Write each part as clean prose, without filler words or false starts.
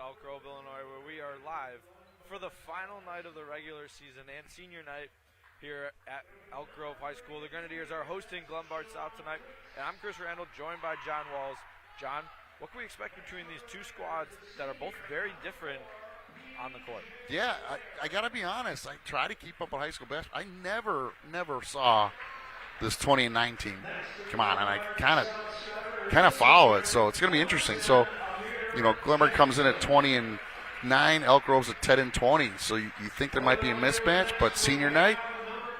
Elk Grove, Illinois, where we are live for the final night of the regular season and senior night here at Elk Grove High School. The Grenadiers are hosting Glenbard South tonight, and I'm Chris Randall, joined by John Walls. John, what can we expect between these two squads that are both very different on the court? Yeah, I got to be honest. I try to keep up with high school basketball. I never saw this 2019 come on, and I kind of follow it, so it's going to be interesting. So, you know, Glenbard comes in at 20-9, Elk Grove's at 10-20, so you think there might be a mismatch, but senior night,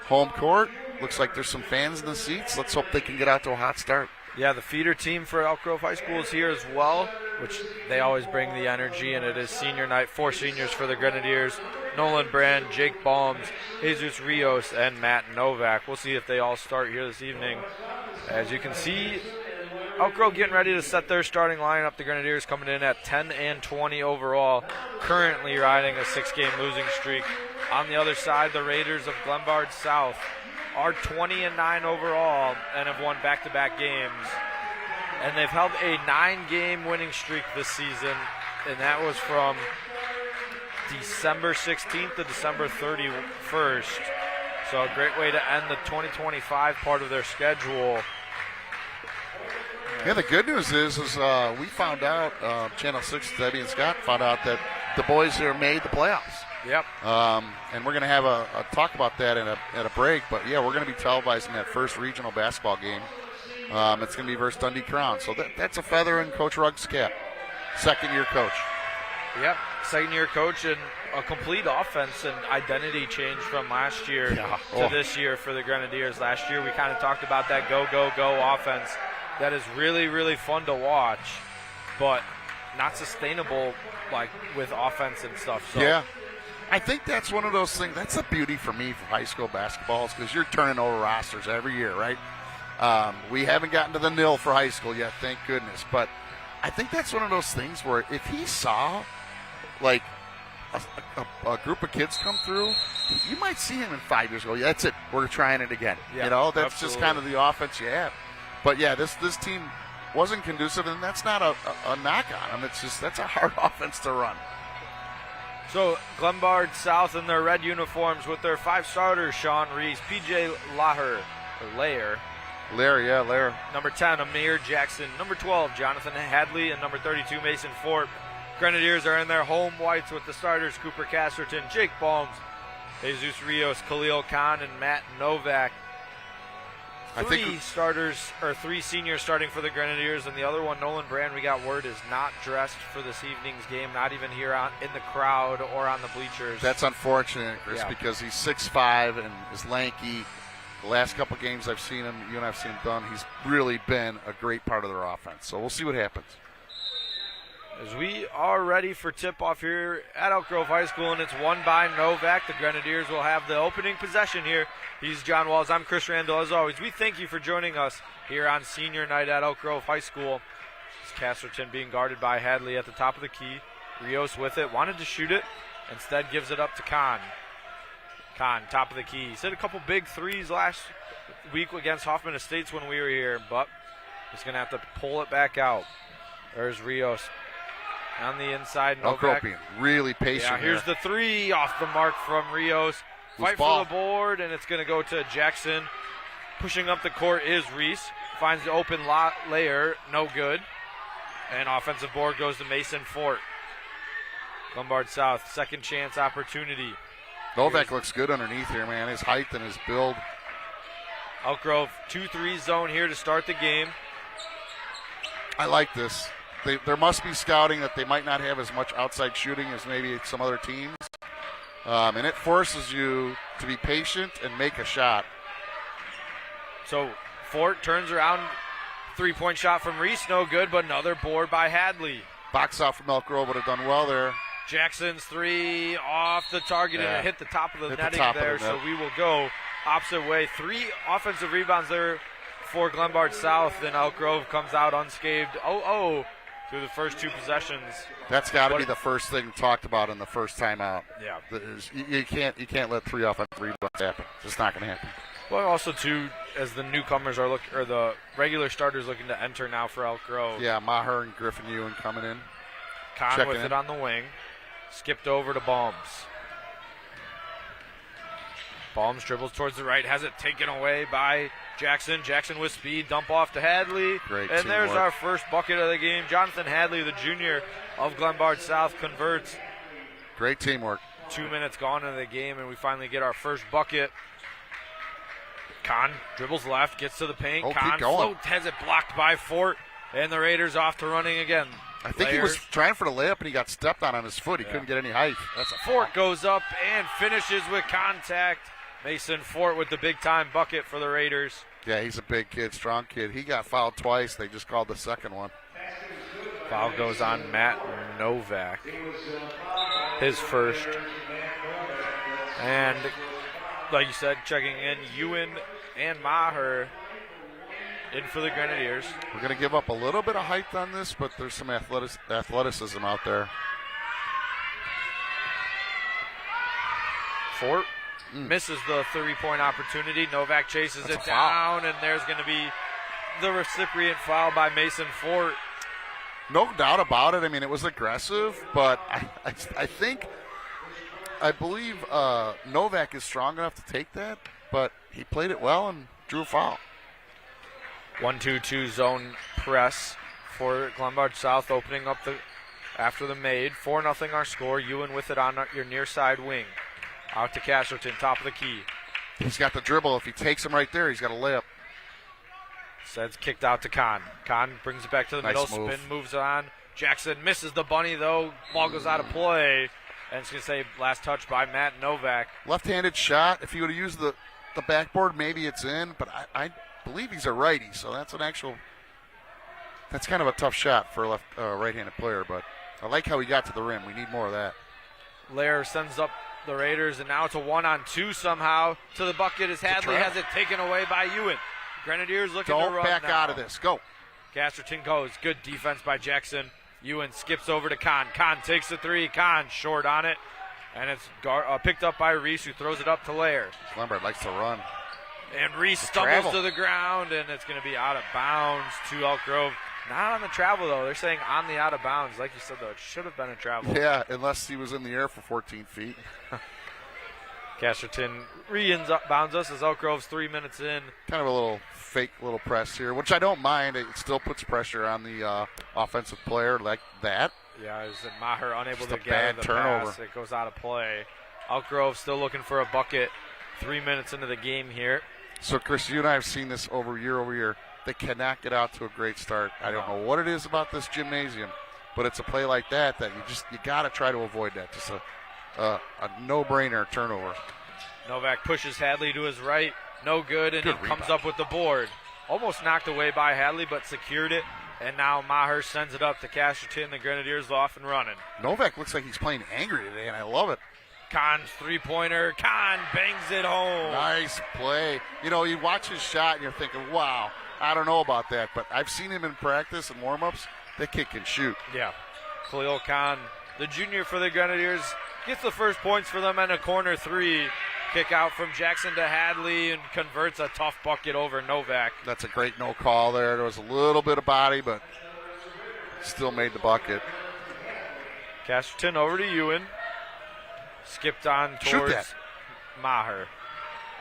home court, looks like there's some fans in the seats. Let's hope they can get out to a hot start. Yeah, the feeder team for Elk Grove High School is here as well, which they always bring the energy, and it is senior night. 4 seniors for the Grenadiers: Nolan Brand, Jake Balms, Jesus Rios, and Matt Novak. We'll see if they all start here this evening. As you can see, Elk Grove getting ready to set their starting lineup. The Grenadiers coming in at 10-20 overall, currently riding a 6-game losing streak. On the other side, the Raiders of Glenbard South are 20-9 overall and have won back-to-back games. And they've held a 9-game winning streak this season, and that was from December 16th to December 31st. So a great way to end the 2025 part of their schedule. Yeah, the good news is we found out, Channel 6, Debbie and Scott found out that the boys here made the playoffs. Yep. And we're going to have a talk about that at a break. But, yeah, we're going to be televising that first regional basketball game. It's going to be versus Dundee Crown. So that's a feather in Coach Rugg's cap. Second-year coach. Yep, second-year coach, and a complete offense and identity change from last year to this year for the Grenadiers. Last year we kind of talked about that go offense that is really, really fun to watch, but not sustainable like with offense and stuff. So. Yeah. I think that's one of those things. That's the beauty for me for high school basketball, is because you're turning over rosters every year, right? We haven't gotten to the nil for high school yet, thank goodness. But I think that's one of those things where if he saw, like, a group of kids come through, you might see him in 5 years go, yeah, that's it, we're trying it again. Yeah, you know, that's absolutely. just kind of the offense you have. But, yeah, this team wasn't conducive, and that's not a knock on them. It's just that's a hard offense to run. So Glenbard South in their red uniforms with their 5 starters: Sean Reese, P.J. Lair. Number 10, Amir Jackson. Number 12, Jonathan Hadley. And number 32, Mason Fort. Grenadiers are in their home whites with the starters: Cooper Casterton, Jake Balms, Jesus Rios, Khalil Khan, and Matt Novak. 3 seniors starting for the Grenadiers, and the other one, Nolan Brand, we got word is not dressed for this evening's game, not even here in the crowd or on the bleachers. That's unfortunate, Chris, because he's 6'5" and is lanky. The last couple games I've seen him, you and I've seen him done, he's really been a great part of their offense. So we'll see what happens. As we are ready for tip-off here at Elk Grove High School, and it's won by Novak. The Grenadiers will have the opening possession here. He's John Walls. I'm Chris Randall. As always, we thank you for joining us here on senior night at Elk Grove High School. It's Casterton being guarded by Hadley at the top of the key. Rios with it, wanted to shoot it, instead gives it up to Khan. Khan, top of the key. He's hit a couple big threes last week against Hoffman Estates when we were here, but he's going to have to pull it back out. There's Rios. On the inside, Novak being really patient. Yeah, here's the 3 off the mark from Rios. Fight for the board, and it's going to go to Jackson. Pushing up the court is Reese. Finds the open layer, no good. And offensive board goes to Mason Fort. Glenbard South, second chance opportunity. Novak looks good underneath here, man. His height and his build. Elk Grove 2-3 zone here to start the game. I like this. There must be scouting that they might not have as much outside shooting as maybe some other teams. And it forces you to be patient and make a shot. So Fort turns around, 3-point shot from Reese, no good, but another board by Hadley. Box out from Elk Grove would have done well there. Jackson's 3 off the target, and it hit the top of the netting there, so we will go opposite way. 3 offensive rebounds there for Glenbard South, and Elk Grove comes out unscathed. Through the first 2 possessions. That's got to be the first thing talked about in the first time out. Yeah. You can't let 3 offensive rebounds happen. It's just not going to happen. Well, also, too, as the newcomers are or the regular starters looking to enter now for Elk Grove. Yeah, Maher and Griffin Ewan coming in. Kahn checking with in. it on the wing. Skipped over to Balms. Balms dribbles towards the right, has it taken away by Jackson. Jackson with speed, dump off to Hadley. Great and there's teamwork. our first bucket of the game. Jonathan Hadley, the junior of Glenbard South, converts. Great teamwork. 2 minutes gone into the game, and we finally get our first bucket. Kahn dribbles left, gets to the paint. Oh, keep Kahn going. floats, has it blocked by Fort, and the Raiders off to running again. I think he was trying for the layup, and he got stepped on his foot. He Yeah. couldn't get any height. That's a Fort goes up and finishes with contact. Mason Fort with the big-time bucket for the Raiders. Yeah, he's a big kid, strong kid. He got fouled twice. They just called the second one. Foul goes on Matt Novak. His first. And like you said, checking in, Ewan and Maher in for the Grenadiers. We're going to give up a little bit of height on this, but there's some athleticism out there. Fort misses the three-point opportunity. Novak chases That's it a foul. down, and there's going to be the recipient foul by Mason Fort. No doubt about it. I mean, it was aggressive, but I believe Novak is strong enough to take that, but he played it well and drew a foul. 1-2-2 zone press for Glenbard South, opening up after the made. 4-0 our score. Ewan with it on your near side wing. Out to Castleton, top of the key. He's got the dribble. If he takes him right there, he's got a layup. Says kicked out to Kahn. Kahn brings it back to the Nice middle. move. Spin moves on. Jackson misses the bunny though. Ball goes out of play. And it's going to say last touch by Matt Novak. Left-handed shot. If he would have used the backboard, maybe it's in, but I believe he's a righty, so that's kind of a tough shot for a right-handed player, but I like how he got to the rim. We need more of that. Lair sends up the Raiders, and now it's a 1-on-2 somehow to the bucket as Hadley has it taken away by Ewan. Grenadiers looking to Don't run back now. out of this. Go. Casterton goes. Good defense by Jackson. Ewan skips over to Kahn. Kahn takes the three. Kahn short on it. And it's picked up by Reese, who throws it up to Lair. Glenbard likes to run. And Reese The stumbles travel. to the ground, and it's going to be out of bounds to Elk Grove. Not on the travel, though. They're saying on the out of bounds. Like you said, though, it should have been a travel. Yeah, unless he was in the air for 14 feet. Casterton bounds us as Elk Grove's 3 minutes in. Kind of a little fake little press here, which I don't mind. It still puts pressure on the offensive player like that. Yeah, is Maher unable Just to a gather bad the turnover. pass. It goes out of play. Elk Grove still looking for a bucket. 3 minutes into the game here. So, Chris, you and I have seen this over year. They cannot get out to a great start. I don't know what it is about this gymnasium, but it's a play like that you got to try to avoid that. Just a no-brainer turnover. Novak pushes Hadley to his right. No good, and Good he comes rebound. up with the board. Almost knocked away by Hadley, but secured it. And now Maher sends it up to Casterton. The Grenadiers off and running. Novak looks like he's playing angry today, and I love it. Kahn's three-pointer. Kahn bangs it home. Nice play. You know, you watch his shot, and you're thinking, wow, I don't know about that. But I've seen him in practice and warm-ups. That kid can shoot. Yeah. Khalil Kahn, the junior for the Grenadiers, gets the first points for them in a corner three. Kick out from Jackson to Hadley and converts a tough bucket over Novak. That's a great no call there. There was a little bit of body, but still made the bucket. Casterton over to Ewan. Skipped on Shoot towards that. Maher.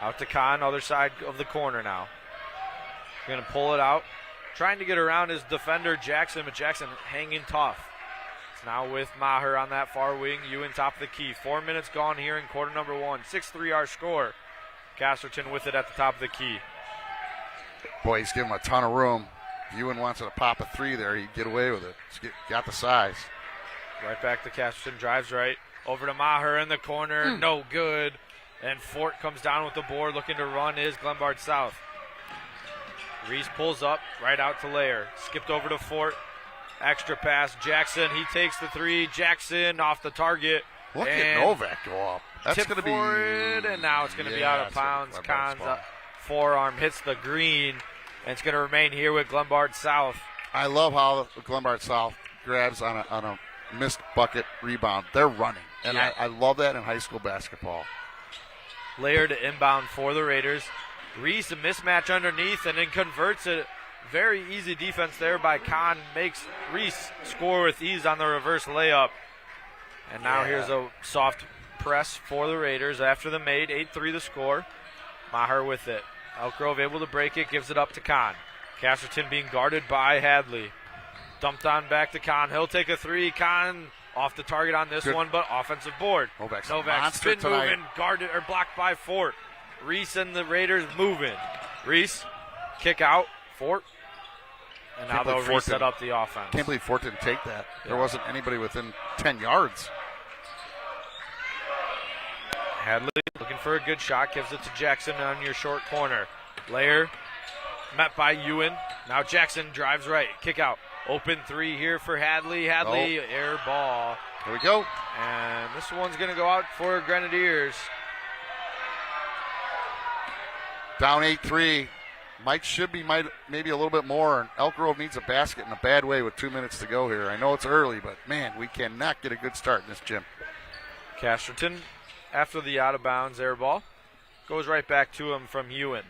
Out to Kahn, other side of the corner now. Going to pull it out. Trying to get around his defender, Jackson, but Jackson hanging tough. It's now with Maher on that far wing. Ewan top of the key. 4 minutes gone here in quarter number one. 6-3 our score. Casterton with it at the top of the key. Boy, he's giving him a ton of room. Ewan wants to pop a three there. He'd get away with it. He's got the size. Right back to Casterton. Drives right. Over to Maher in the corner. No good. And Fort comes down with the board. Looking to run is Glenbard South. Reese pulls up. Right out to Lair. Skipped over to Fort. Extra pass. Jackson. He takes the three. Jackson off the target. Look at And Novak go up. That's tip going to be. for it, and now it's going to be out of it's gonna bounds. be Glenbard's Kahn's ball. forearm hits the green, and it's going to remain here with Glenbard South. I love how Glenbard South grabs on a missed bucket rebound. They're running, and Yeah. I love that in high school basketball. Lair to inbound for the Raiders. Reese a mismatch underneath, and then converts it very easy defense there by Kahn. Makes Reese score with ease on the reverse layup. And now here's a soft press for the Raiders after the made. 8-3 the score. Maher with it. Elk Grove able to break it, gives it up to Kahn. Casterton being guarded by Hadley. Dumped on back to Kahn. He'll take a three. Kahn off the target on this one, but offensive board. Novak spin moving, guarded or blocked by Fort. Reese and the Raiders moving. Reese, kick out. Fort. And now they'll reset up the offense. Can't believe Fort didn't take that. There wasn't anybody within 10 yards. Hadley looking for a good shot, gives it to Jackson on your short corner. Layer met by Ewan. Now Jackson drives right, kick out. Open three here for Hadley. Hadley, air ball. Here we go. And this one's going to go out for Grenadiers. Down 8-3. Should be maybe a little bit more. And Elk Grove needs a basket in a bad way with 2 minutes to go here. I know it's early, but, man, we cannot get a good start in this gym. Casterton, after the out-of-bounds air ball, goes right back to him from Ewan.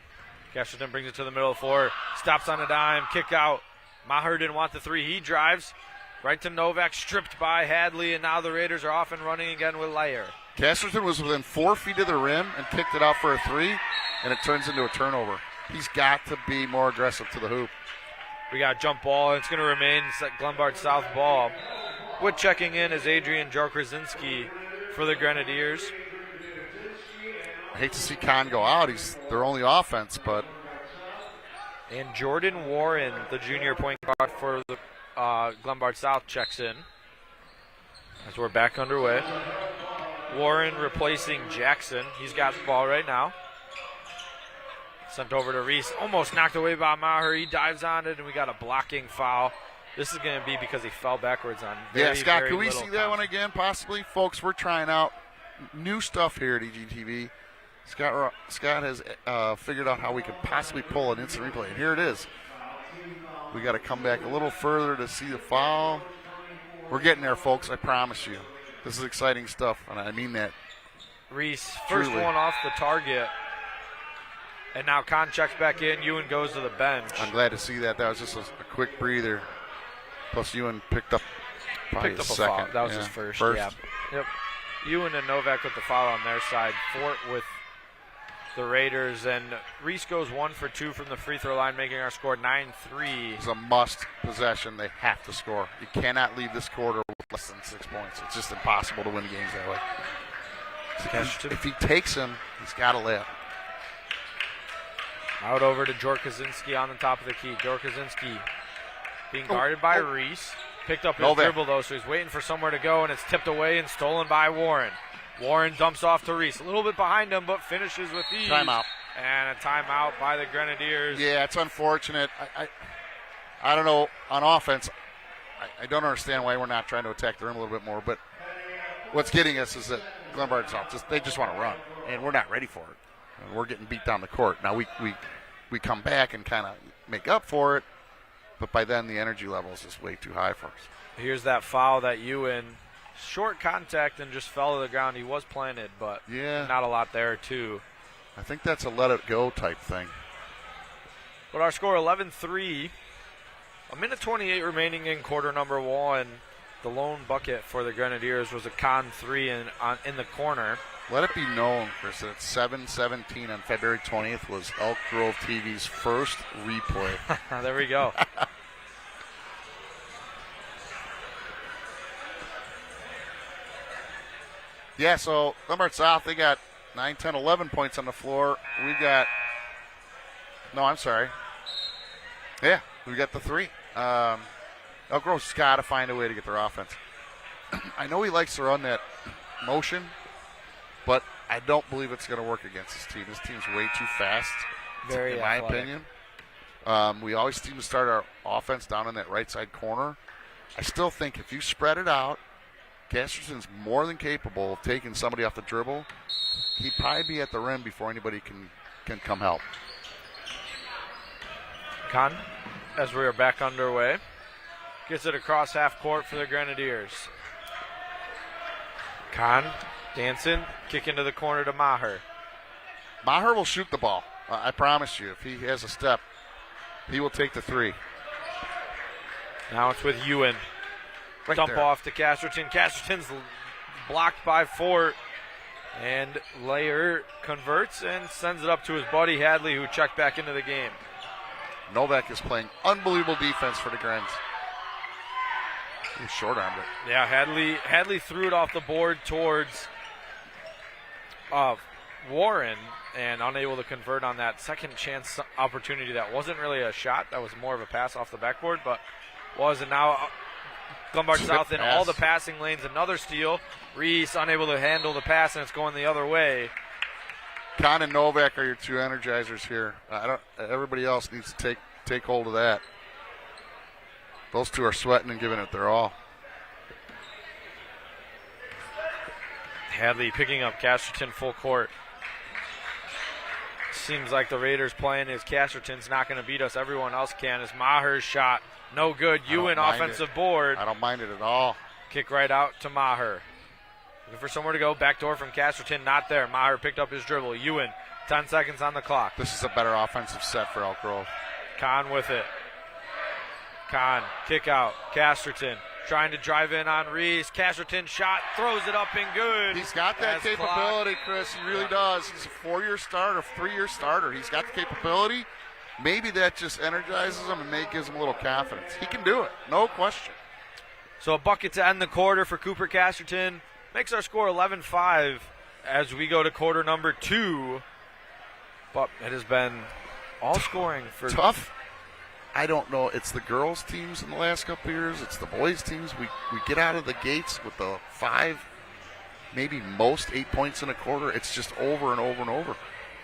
Casterton brings it to the middle of the floor, stops on a dime, kick out. Maher didn't want the three. He drives right to Novak, stripped by Hadley, and now the Raiders are off and running again with Layer. Casterton was within 4 feet of the rim and kicked it out for a three, and it turns into a turnover. He's got to be more aggressive to the hoop. We got a jump ball, and it's going to remain Glenbard South ball. With checking in is Adrian Jorkrasinski for the Grenadiers. I hate to see Kahn go out. He's their only offense, but... And Jordan Warren, the junior point guard for the Glenbard South, checks in as we're back underway. Warren replacing Jackson. He's got the ball right now. Sent over to Reese. Almost knocked away by Maher. He dives on it, and we got a blocking foul. This is going to be because he fell backwards on Scott, can we see that one again, possibly? Folks, we're trying out new stuff here at EGTV. Scott has figured out how we could possibly pull an instant replay, and here it is. We got to come back a little further to see the foul. We're getting there, folks, I promise you. This is exciting stuff, and I mean that. Reese, first one off the target. And now Kahn checks back in. Ewan goes to the bench. I'm glad to see that. That was just a quick breather. Plus, Ewan picked up a second. Foul. That was his first. Yeah. Yep. Ewan and Novak with the foul on their side. Fort with the Raiders. And Reese goes 1 for 2 from the free throw line, making our score 9-3. It's a must possession. They have to score. You cannot leave this quarter with less than 6 points. It's just impossible to win games that way. If he takes him, he's got to lay up. Out over to Jorkazinski on the top of the key. Jorkazinski being guarded by Reese. Picked up his dribble, though, so he's waiting for somewhere to go, and it's tipped away and stolen by Warren. Warren dumps off to Reese. A little bit behind him, but finishes with ease. Timeout. And a timeout by the Grenadiers. Yeah, it's unfortunate. I don't know. On offense, I don't understand why we're not trying to attack the rim a little bit more, but what's getting us is that Glenbard South, they just want to run, and we're not ready for it. And we're getting beat down the court. Now, we come back and kind of make up for it, but by then the energy level is just way too high for us. Here's that foul that Ewan, short contact and just fell to the ground. He was planted, but not a lot there, too. I think that's a let-it-go type thing. But our score, 11-3. A minute 28 remaining in quarter number one. The lone bucket for the Grenadiers was a Kahn 3 in the corner. Let it be known, Chris, that 7/17 on February 20th was Elk Grove TV's first replay. There we go. Yeah, so Glenbard South, they got 9, 10, 11 points on the floor. We got, we got the 3. Elk Grove's got to find a way to get their offense. I know he likes to run that motion, but I don't believe it's going to work against this team. This team's way too fast, in my opinion. We always seem to start our offense down in that right side corner. I still think if you spread it out, Casterson's more than capable of taking somebody off the dribble. He'd probably be at the rim before anybody can come help. Kahn, as we are back underway, gets it across half court for the Grenadiers. Kahn dancing, kick into the corner to Maher. Maher will shoot the ball. I promise you. If he has a step, He will take the 3. Now it's with Ewan. Right Dump there. off to Casterton. Casterton's blocked by Fort. And Layer converts and sends it up to his buddy Hadley, who checked back into the game. Novak is playing unbelievable defense for the Grens. He short-armed it. Yeah, Hadley threw it off the board towards Warren and unable to convert on that second chance opportunity. That wasn't really a shot. That was more of a pass off the backboard, but was. And now Glenbard South in all the passing lanes. Another steal. Reese unable to handle the pass, and it's going the other way. Kahn and Novak are your 2 energizers here. Everybody else needs to take hold of that. Those 2 are sweating and giving it their all. Hadley picking up Casterton full court. Seems like the Raiders playing is Casterton's not going to beat us. Everyone else can. Is Maher's shot no good. Ewan offensive board. I don't mind it at all. Kick right out to Maher. Looking for somewhere to go. Backdoor from Casterton. Not there. Maher picked up his dribble. Ewan, 10 seconds on the clock. This is a better offensive set for Elk Grove. Kahn with it. Kahn, kick out. Casterton trying to drive in on Reese. Casterton shot, throws it up and good. He's got that capability, Chris. He really does. He's a 4-year starter, 3-year starter. He's got the capability. Maybe that just energizes him and gives him a little confidence. He can do it, no question. So a bucket to end the quarter for Cooper Casterton. Makes our score 11-5 as we go to quarter number 2. But it has been all scoring for tough. I don't know. It's the girls' teams in the last couple of years. It's the boys' teams. We get out of the gates with the 5, maybe most 8 points in a quarter. It's just over and over and over.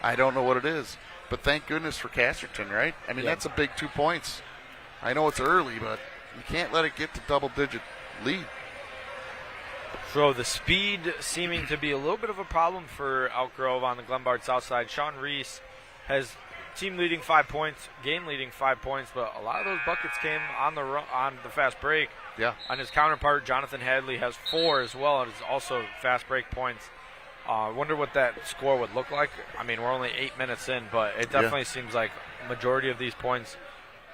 I don't know what it is. But thank goodness for Casterton, right? I mean, That's a big 2 points. I know it's early, but you can't let it get to double-digit lead. So the speed seeming to be a little bit of a problem for Elk Grove on the Glenbard South side. Sean Reese has team leading 5 points, game leading 5 points, but a lot of those buckets came on the fast break. Yeah. On his counterpart, Jonathan Hadley has 4 as well, and is also fast break points. I wonder what that score would look like. I mean, we're only 8 minutes in, but it definitely seems like majority of these points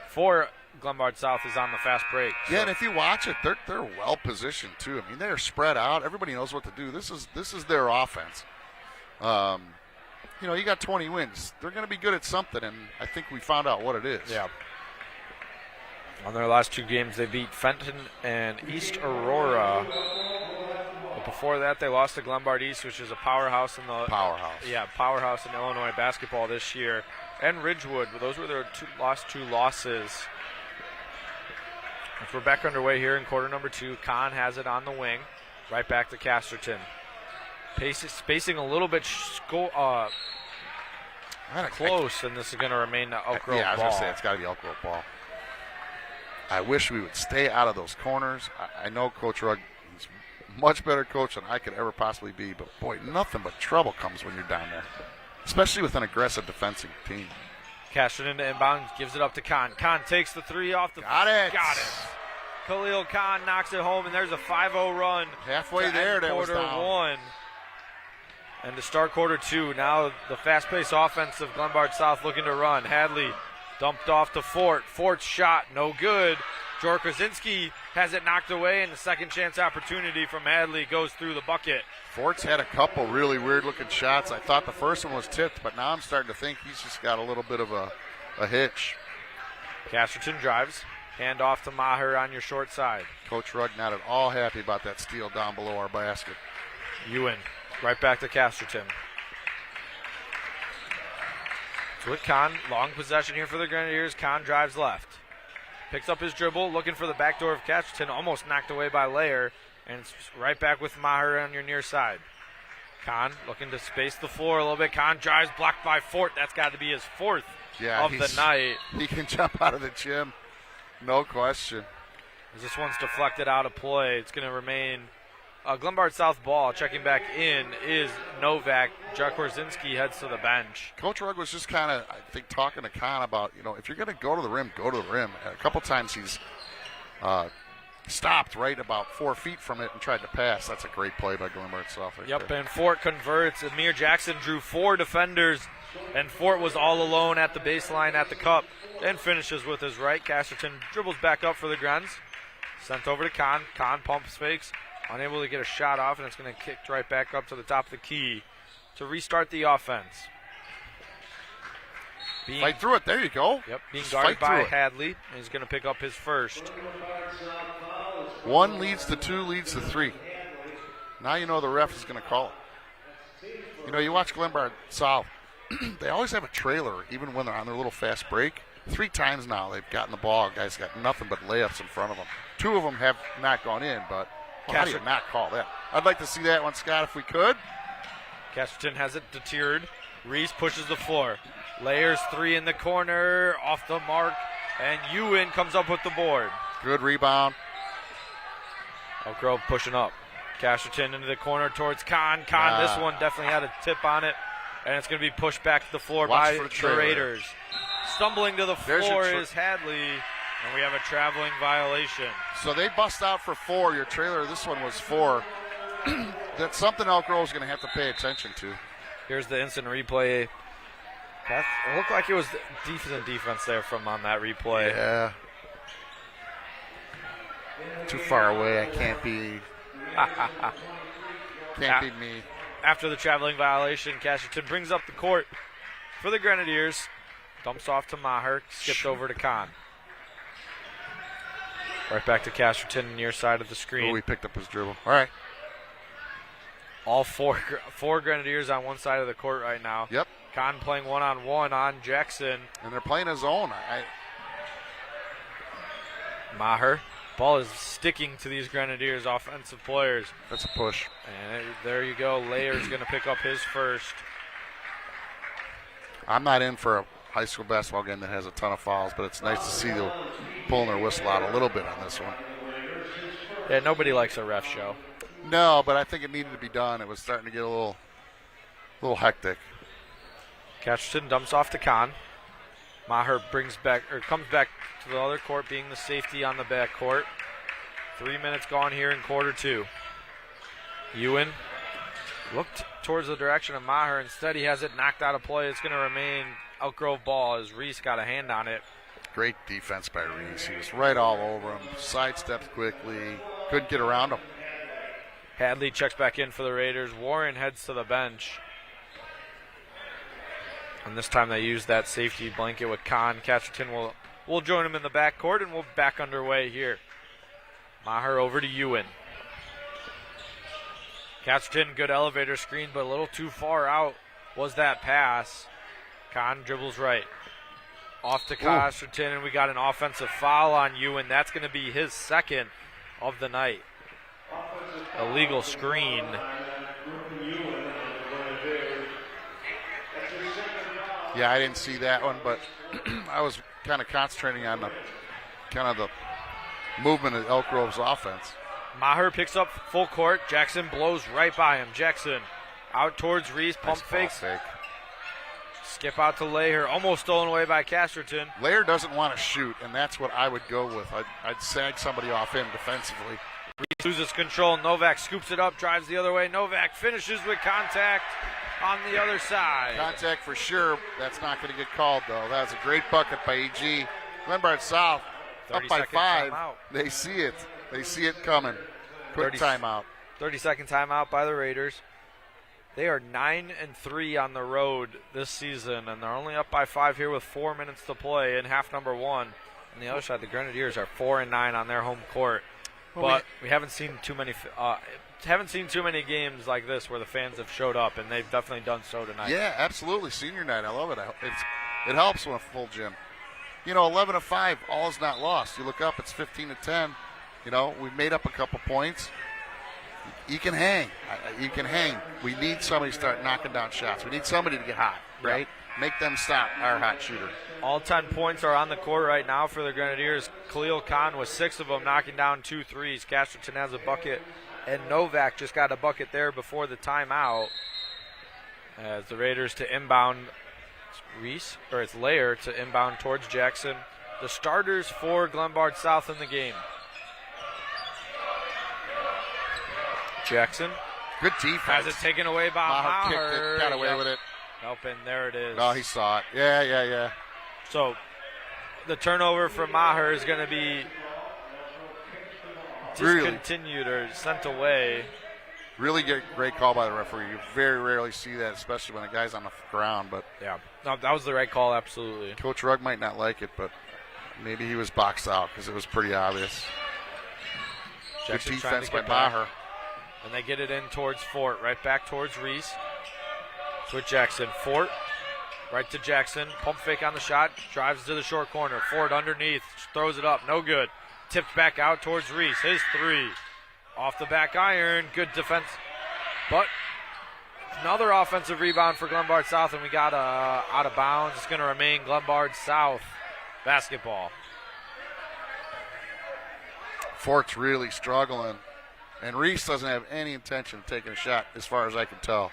for Glenbard South is on the fast break. Yeah, and if you watch it, they're well positioned too. I mean, they're spread out. Everybody knows what to do. This is their offense. You got 20 wins. They're going to be good at something, and I think we found out what it is. Yeah. On their last 2 games, they beat Fenton and East Aurora. But before that, they lost to Glenbard East, which is a powerhouse in the powerhouse in Illinois basketball this year, and Ridgewood. Those were their last 2 losses. As we're back underway here in quarter number 2, Kahn has it on the wing, right back to Casterton. Spacing a little bit close, and this is going to remain the Elk Grove ball. Yeah, I was going to say, it's got to be Elk Grove ball. I wish we would stay out of those corners. I know Coach Rugg is a much better coach than I could ever possibly be, but boy, nothing but trouble comes when you're down there, especially with an aggressive defensive team. Casterton into inbound, gives it up to Kahn. Kahn takes the 3 off the... Got it. Khalil Kahn knocks it home, and there's a 5-0 run. Halfway there, that was down. Quarter 1. And to start quarter 2, now the fast-paced offense of Glenbard South looking to run. Hadley dumped off to Fort. Fort's shot, no good. Jor Krasinski has it knocked away, and the second chance opportunity from Hadley goes through the bucket. Fort's had a couple really weird-looking shots. I thought the first one was tipped, but now I'm starting to think he's just got a little bit of a hitch. Casterton drives. Hand off to Maher on your short side. Coach Rugg not at all happy about that steal down below our basket. Ewan right back to Casterton. So with Kahn, long possession here for the Grenadiers. Kahn drives left. Picks up his dribble, looking for the back door of Casterton, almost knocked away by Layer, and it's right back with Maher on your near side. Kahn looking to space the floor a little bit. Kahn drives, blocked by Fort. That's got to be his 4th of the night. He can jump out of the gym, no question. As this one's deflected out of play, it's going to remain Glenbard South ball. Checking back in is Novak. Jack Korzinski heads to the bench. Coach Rugg was just kind of, I think, talking to Kahn about, if you're going to go to the rim, go to the rim. A couple times he's stopped right about 4 feet from it and tried to pass. That's a great play by Glenbard South. Right Yep, there. and Fort converts. Amir Jackson drew 4 defenders, and Fort was all alone at the baseline at the cup. Then finishes with his right. Casterton dribbles back up for the Grens. Sent over to Kahn. Kahn pumps fakes. Unable to get a shot off, and it's going to kick right back up to the top of the key to restart the offense. Fight through it. There you go. Yep, being Just guarded fight by through it. Hadley. And he's going to pick up his first. 1 leads to 2, leads to 3. Now you know the ref is going to call it. You know, you watch Glenbard South. They always have a trailer, even when they're on their little fast break. 3 times now they've gotten the ball. Guys got nothing but layups in front of them. 2 of them have not gone in, but how do you not call that? I'd like to see that one, Scott, if we could. Casterton has it deterred. Reese pushes the floor. Layers 3 in the corner, off the mark, and Ewan comes up with the board. Good rebound. Elk Grove pushing up. Casterton into the corner towards Kahn. Kahn, this one definitely had a tip on it, and it's going to be pushed back to the floor by the Raiders. Stumbling to the floor is Hadley, and we have a traveling violation. So they bust out for 4. Your trailer, this one was 4. That's something Elk Grove's going to have to pay attention to. Here's the instant replay. It looked like it was decent defense there from on that replay. Yeah. Too far away. I can't be. Can't be me. After the traveling violation, Casterton brings up the court for the Grenadiers. Dumps off to Maher. Skipped over to Kahn. Right back to Casterton near side of the screen. Oh, he picked up his dribble. All right. All four Grenadiers on one side of the court right now. Yep. Kahn playing one-on-one on Jackson. And they're playing a zone. Maher. Ball is sticking to these Grenadiers offensive players. That's a push. And there you go. Layer's going to pick up his first. I'm not in for a high school basketball game that has a ton of fouls, but it's nice to see them pulling their whistle out a little bit on this one. Yeah, nobody likes a ref show. No, but I think it needed to be done. It was starting to get a little hectic. Casterton dumps off to Kahn. Maher comes back to the other court, being the safety on the back court. 3 minutes gone here in quarter 2. Ewan looked towards the direction of Maher. Instead, he has it knocked out of play. It's going to remain Elk Grove ball as Reese got a hand on it. Great defense by Reese. He was right all over him. Sidestepped quickly. Couldn't get around him. Hadley checks back in for the Raiders. Warren heads to the bench. And this time they use that safety blanket with Kahn. Casterton will join him in the backcourt, and we'll be back underway here. Maher over to Ewan. Casterton, good elevator screen, but a little too far out was that pass. Kahn dribbles right. Off to Casterton, and we got an offensive foul on Ewan. That's going to be his second of the night. Illegal screen. Yeah, I didn't see that one, but I was kind of concentrating on the movement of Elk Grove's offense. Maher picks up full court. Jackson blows right by him. Jackson out towards Reese. Pump fakes. Fake. Skip out to Laher. Almost stolen away by Casterton. Laher doesn't want to shoot, and that's what I would go with. I'd sag somebody off him defensively. Reese loses control. Novak scoops it up, drives the other way. Novak finishes with contact on the other side. Contact for sure. That's not going to get called, though. That was a great bucket by EG. Glenbard South up by 5. They see it. They see it coming. Quick timeout. 30-second timeout by the Raiders. They are 9-3 on the road this season, and they're only up by 5 here with 4 minutes to play in half number 1. On the other side, the Grenadiers are 4-9 on their home court. But we haven't seen too many games like this where the fans have showed up, and they've definitely done so tonight. Yeah, absolutely. Senior night, I love it. It helps when a full gym. 11-5, all is not lost. You look up, it's 15-10. We've made up a couple points. You can hang. You can hang. We need somebody to start knocking down shots. We need somebody to get hot, right? Yep. Make them stop our hot shooter. All 10 points are on the court right now for the Grenadiers. Khalil Khan with 6 of them, knocking down 2 threes. Casterton has a bucket, and Novak just got a bucket there before the timeout. As the Raiders to inbound, it's Layer to inbound towards Jackson. The starters for Glenbard South in the game. Jackson Good defense. has it taken away by Maher kicked Maher. it, got away with it. Helping, there it is. Oh, he saw it. Yeah. So the turnover from Maher is going to be discontinued or sent away. Really great call by the referee. You very rarely see that, especially when a guy's on the ground. But Yeah, no, that was the right call, absolutely. Coach Rugg might not like it, but maybe he was boxed out because it was pretty obvious. Jackson Good trying defense to by get back. Maher. And they get it in towards Fort, right back towards Reese. Switch Jackson. Fort, right to Jackson. Pump fake on the shot. Drives to the short corner. Fort underneath. Throws it up. No good. Tipped back out towards Reese. His three. Off the back iron. Good defense. But another offensive rebound for Glenbard South, and we got out of bounds. It's going to remain Glenbard South basketball. Fort's really struggling. And Reese doesn't have any intention of taking a shot, as far as I can tell.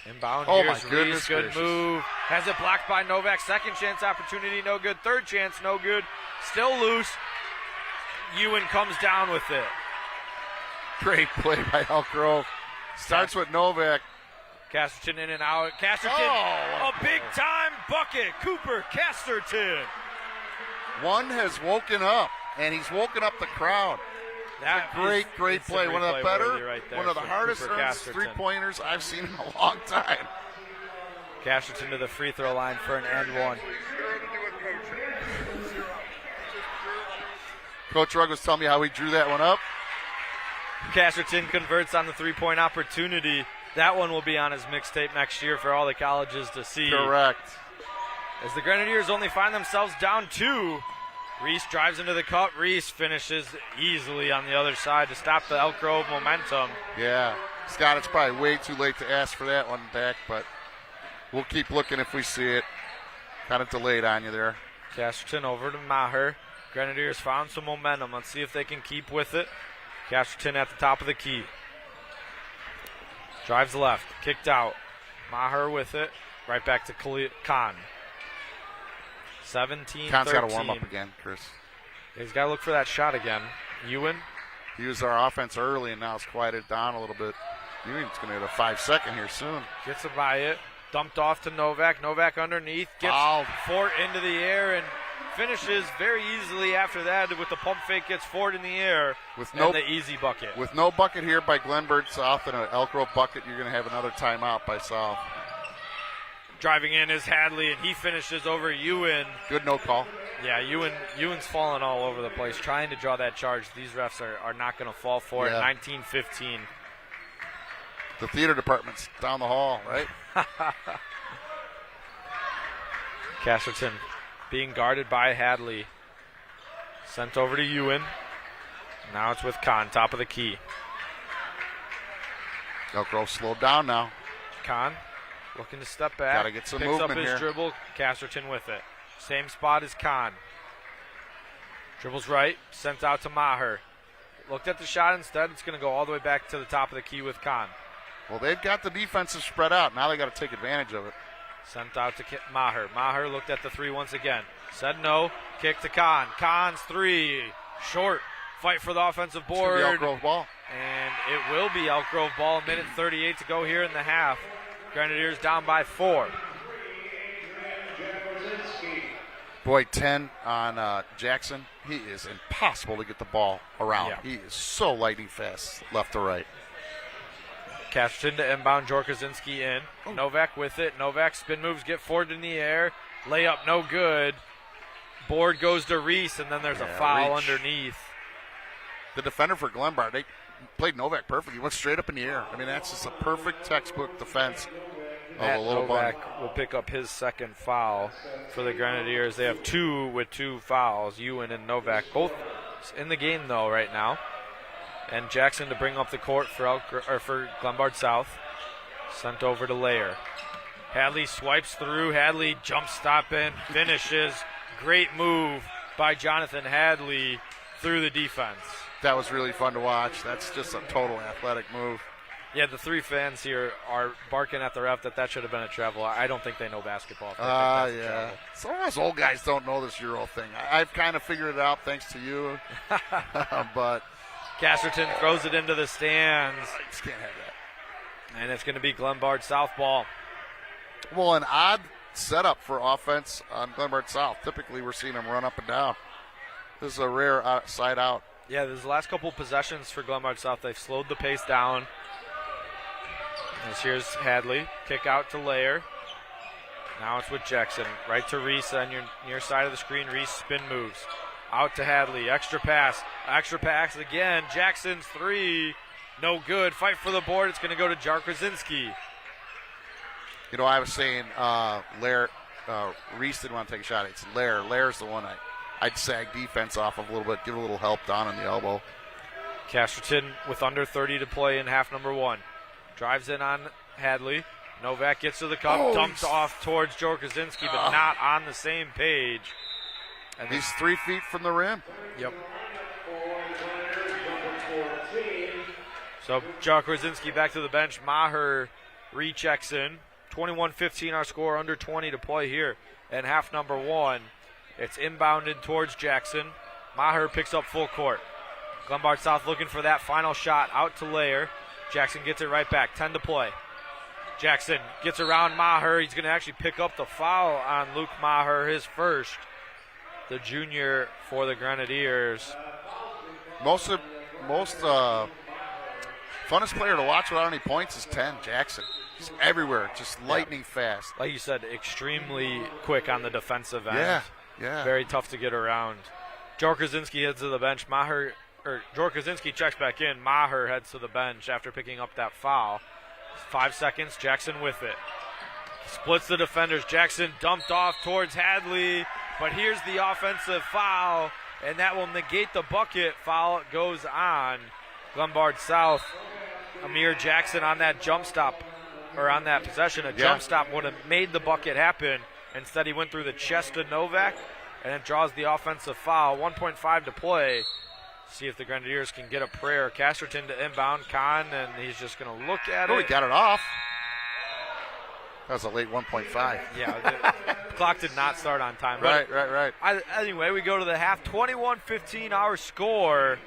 Inbound. Oh, Here's my goodness Reese. Good gracious. move. Has it blocked by Novak. Second chance opportunity. No good. Third chance. No good. Still loose. Ewan comes down with it. Great play by Elk Grove. Starts with Novak. Casterton in and out. Casterton, Oh, a big-time bucket. Cooper Casterton. One has woken up, and he's woken up the crowd. That Great play. One of the better, right there one of the for hardest Cooper earned Casterton. three-pointers I've seen in a long time. Casterton to the free throw line for an and one. Coach Rugg was telling me how he drew that one up. Casterton converts on the three-point opportunity. That one will be on his mixtape next year for all the colleges to see. Correct. As the Grenadiers only find themselves down 2. Reese drives into the cup. Reese finishes easily on the other side to stop the Elk Grove momentum. Yeah. Scott, it's probably way too late to ask for that one back, but we'll keep looking if we see it. Kind of delayed on you there. Casterton over to Maher. Grenadiers found some momentum. Let's see if they can keep with it. Casterton at the top of the key. Drives left. Kicked out. Maher with it. Right back to Khan. 17-13. Khan's got to warm up again, Chris. He's got to look for that shot again. Ewan. He used our offense early, and now it's quieted down a little bit. Ewan's going to get a 5-second here soon. Gets it by it. Dumped off to Novak. Novak underneath. Gets Fort into the air and finishes very easily after that with the pump fake. Gets Fort in the air with the easy bucket. With no bucket here by Glenbard South and an Elk Grove bucket, you're going to have another timeout by South. Driving in is Hadley, and he finishes over Ewan. Good no call. Yeah, Ewan's falling all over the place, trying to draw that charge. These refs are not going to fall for it. 19-15. The theater department's down the hall, right? Casterton being guarded by Hadley. Sent over to Ewan. Now it's with Khan, top of the key. Elk Grove slowed down now. Khan looking to step back. Got to get some Picks movement up his here. dribble. Casterton with it. Same spot as Khan. Dribbles right. Sent out to Maher. Looked at the shot instead. It's going to go all the way back to the top of the key with Khan. Well, they've got the defensive spread out. Now they got to take advantage of it. Sent out to Maher. Maher looked at the three once again. Said no. Kick to Khan. Khan's three. Short. Fight for the offensive board. It's gonna be Elk Grove ball. And it will be Elk Grove ball. A minute 38 to go here in the half. Grenadiers down by 4. Boy, 10 on Jackson. He is impossible to get the ball around. Yeah. He is so lightning fast, left to right. Casterton to inbound. Jorkazinski in. Oh. Novak with it. Novak spin moves, get Ford in the air. Layup no good. Board goes to Reese, and then there's a foul underneath. The defender for Glenbard, they played Novak perfect. He went straight up in the air. I mean, that's just a perfect textbook defense of a little bunny. Novak will pick up his second foul for the Grenadiers. They have 2 with 2 fouls. Ewan and Novak both in the game, though, right now. And Jackson to bring up the court for Glenbard South. Sent over to Layer. Hadley swipes through. Hadley jump stop in, finishes. Great move by Jonathan Hadley through the defense. That was really fun to watch. That's just a total athletic move. Yeah, the 3 fans here are barking at the ref that should have been a travel. I don't think they know basketball. Yeah. Some of us old guys don't know this Euro thing. I've kind of figured it out thanks to you. But Casterton throws it into the stands. I just can't have that. And it's going to be Glenbard South ball. Well, an odd setup for offense on Glenbard South. Typically, we're seeing them run up and down. This is a rare side out. Yeah, there's the last couple possessions for Glenbard South. They've slowed the pace down. As here's Hadley. Kick out to Layer. Now it's with Jackson. Right to Reese on your near side of the screen. Reese spin moves. Out to Hadley. Extra pass. Extra pass again. Jackson's three. No good. Fight for the board. It's going to go to Jar Krasinski. You know, I was saying Lair, Reese didn't want to take a shot. It's Lair. Lair's the one I'd sag defense off of a little bit, give a little help down on the elbow. Casterton with under 30 to play in half number one. Drives in on Hadley. Novak gets to the cup, dumps off towards Joe Krasinski, but not on the same page. And he's 3 feet from the rim. Yep. So Joe Krasinski back to the bench. Maher rechecks in. 21-15 our score, under 20 to play here in half number one. It's inbounded towards Jackson. Maher picks up full court. Glenbard South looking for that final shot out to Layer. Jackson gets it right back, 10 to play. Jackson gets around Maher. He's going to actually pick up the foul on Luke Maher, his first. The junior for the Grenadiers. Most funnest player to watch without any points is 10, Jackson. He's everywhere, just lightning fast. Like you said, extremely quick on the defensive end. Yeah. Very tough to get around. Joe Krasinski heads to the bench. Joe Krasinski checks back in. Maher heads to the bench after picking up that foul. 5 seconds, Jackson with it. Splits the defenders. Jackson dumped off towards Hadley, but here's the offensive foul, and that will negate the bucket. Foul goes on Glenbard South. Amir Jackson on that jump stop, or on that possession. Jump stop would have made the bucket happen. Instead, he went through the chest of Novak, and it draws the offensive foul. 1.5 to play. See if the Grenadiers can get a prayer. Casterton to inbound. Kahn, and he's just going to look at it. He got it off. That was a late 1.5. Yeah, the clock did not start on time. Right. Anyway, we go to the half. 21-15 our score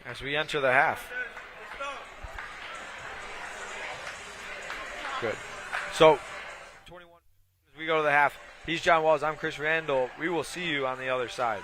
as we enter the half. Good. So, 21 as we go to the half. He's John Walls. I'm Chris Randall. We will see you on the other side.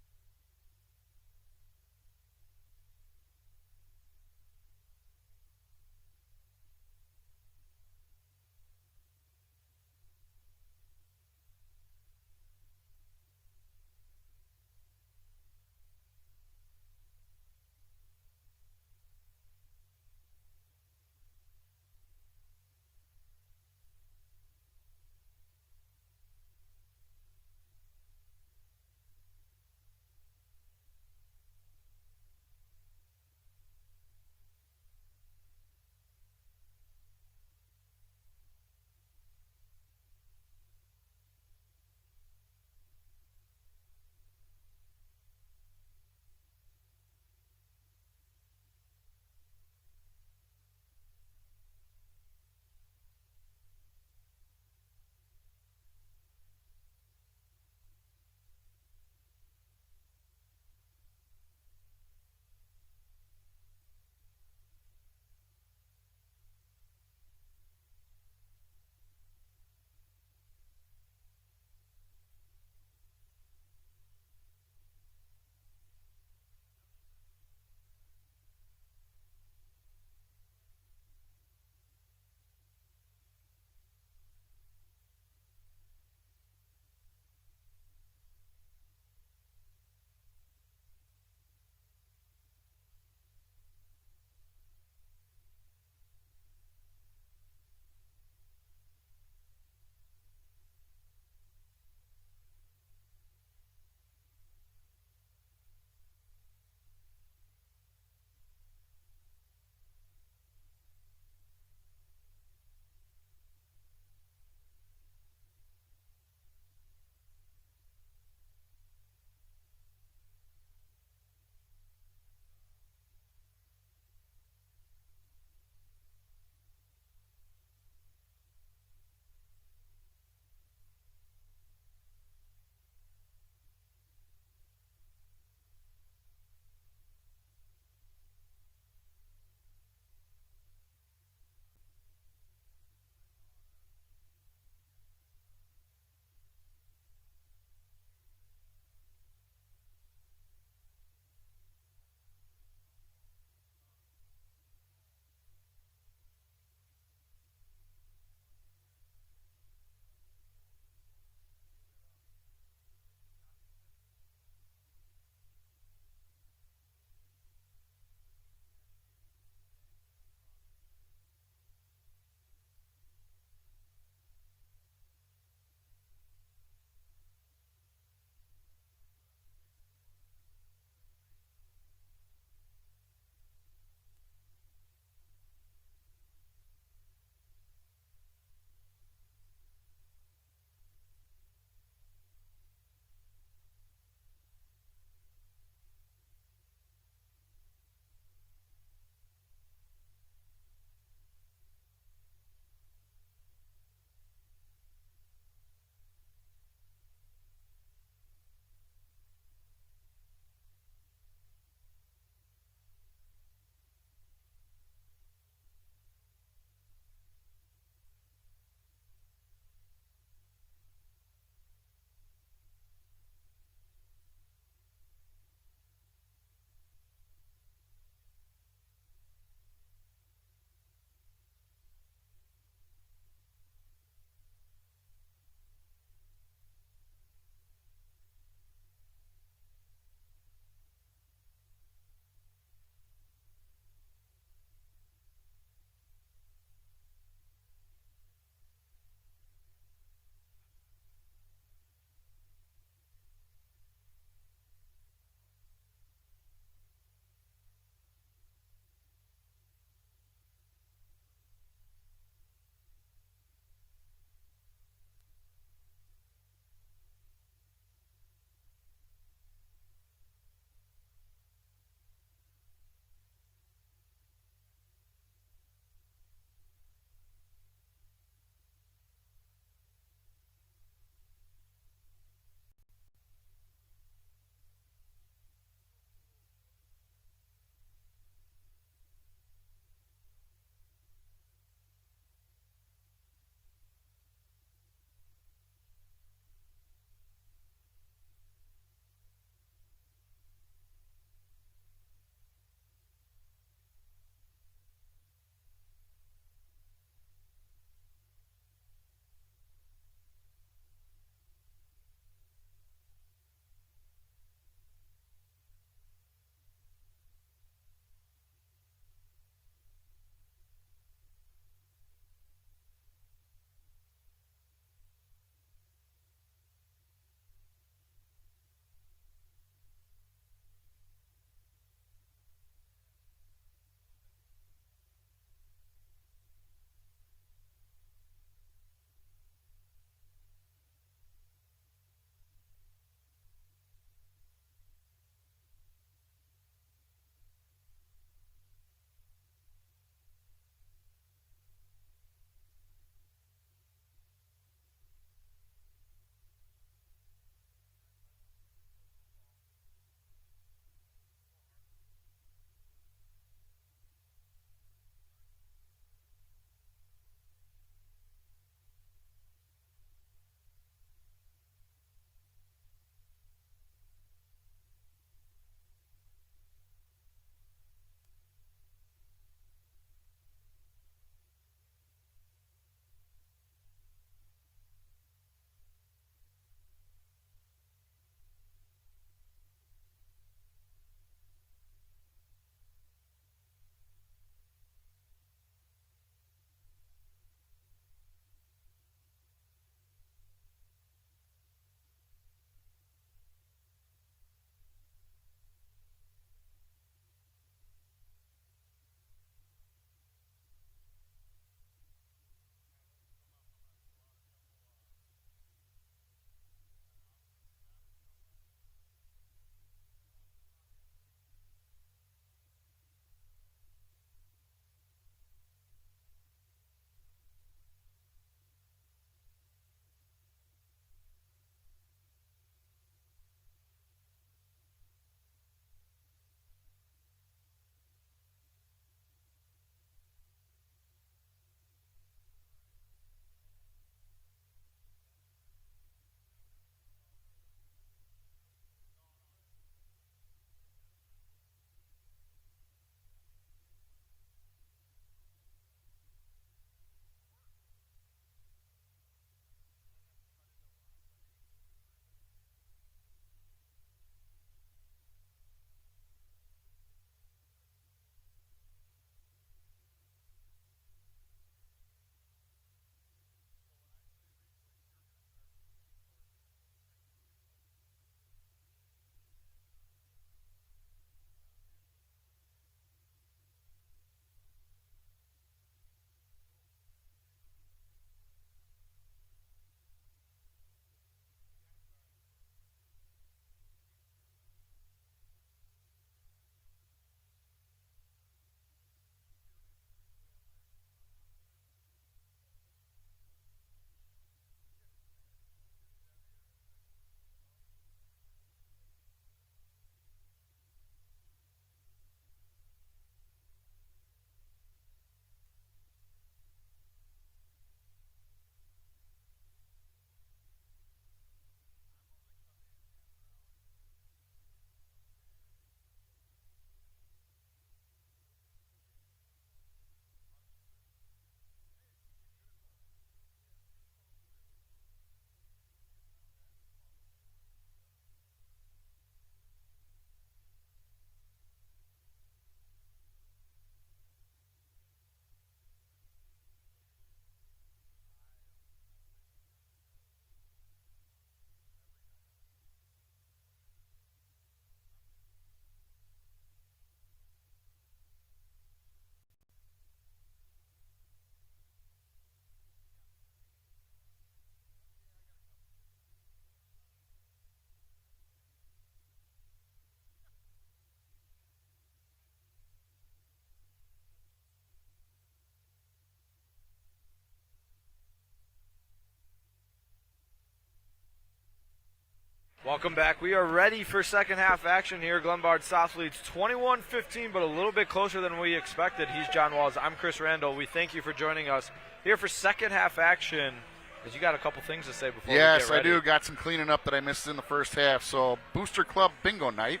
Welcome back. We are ready for second half action here. Glenbard South leads 21-15, but a little bit closer than we expected. He's John Walls. I'm Chris Randall. We thank you for joining us here for second half action. Because you got a couple things to say before we get ready. Yes, I do. Got some cleaning up that I missed in the first half. So, Booster Club Bingo Night.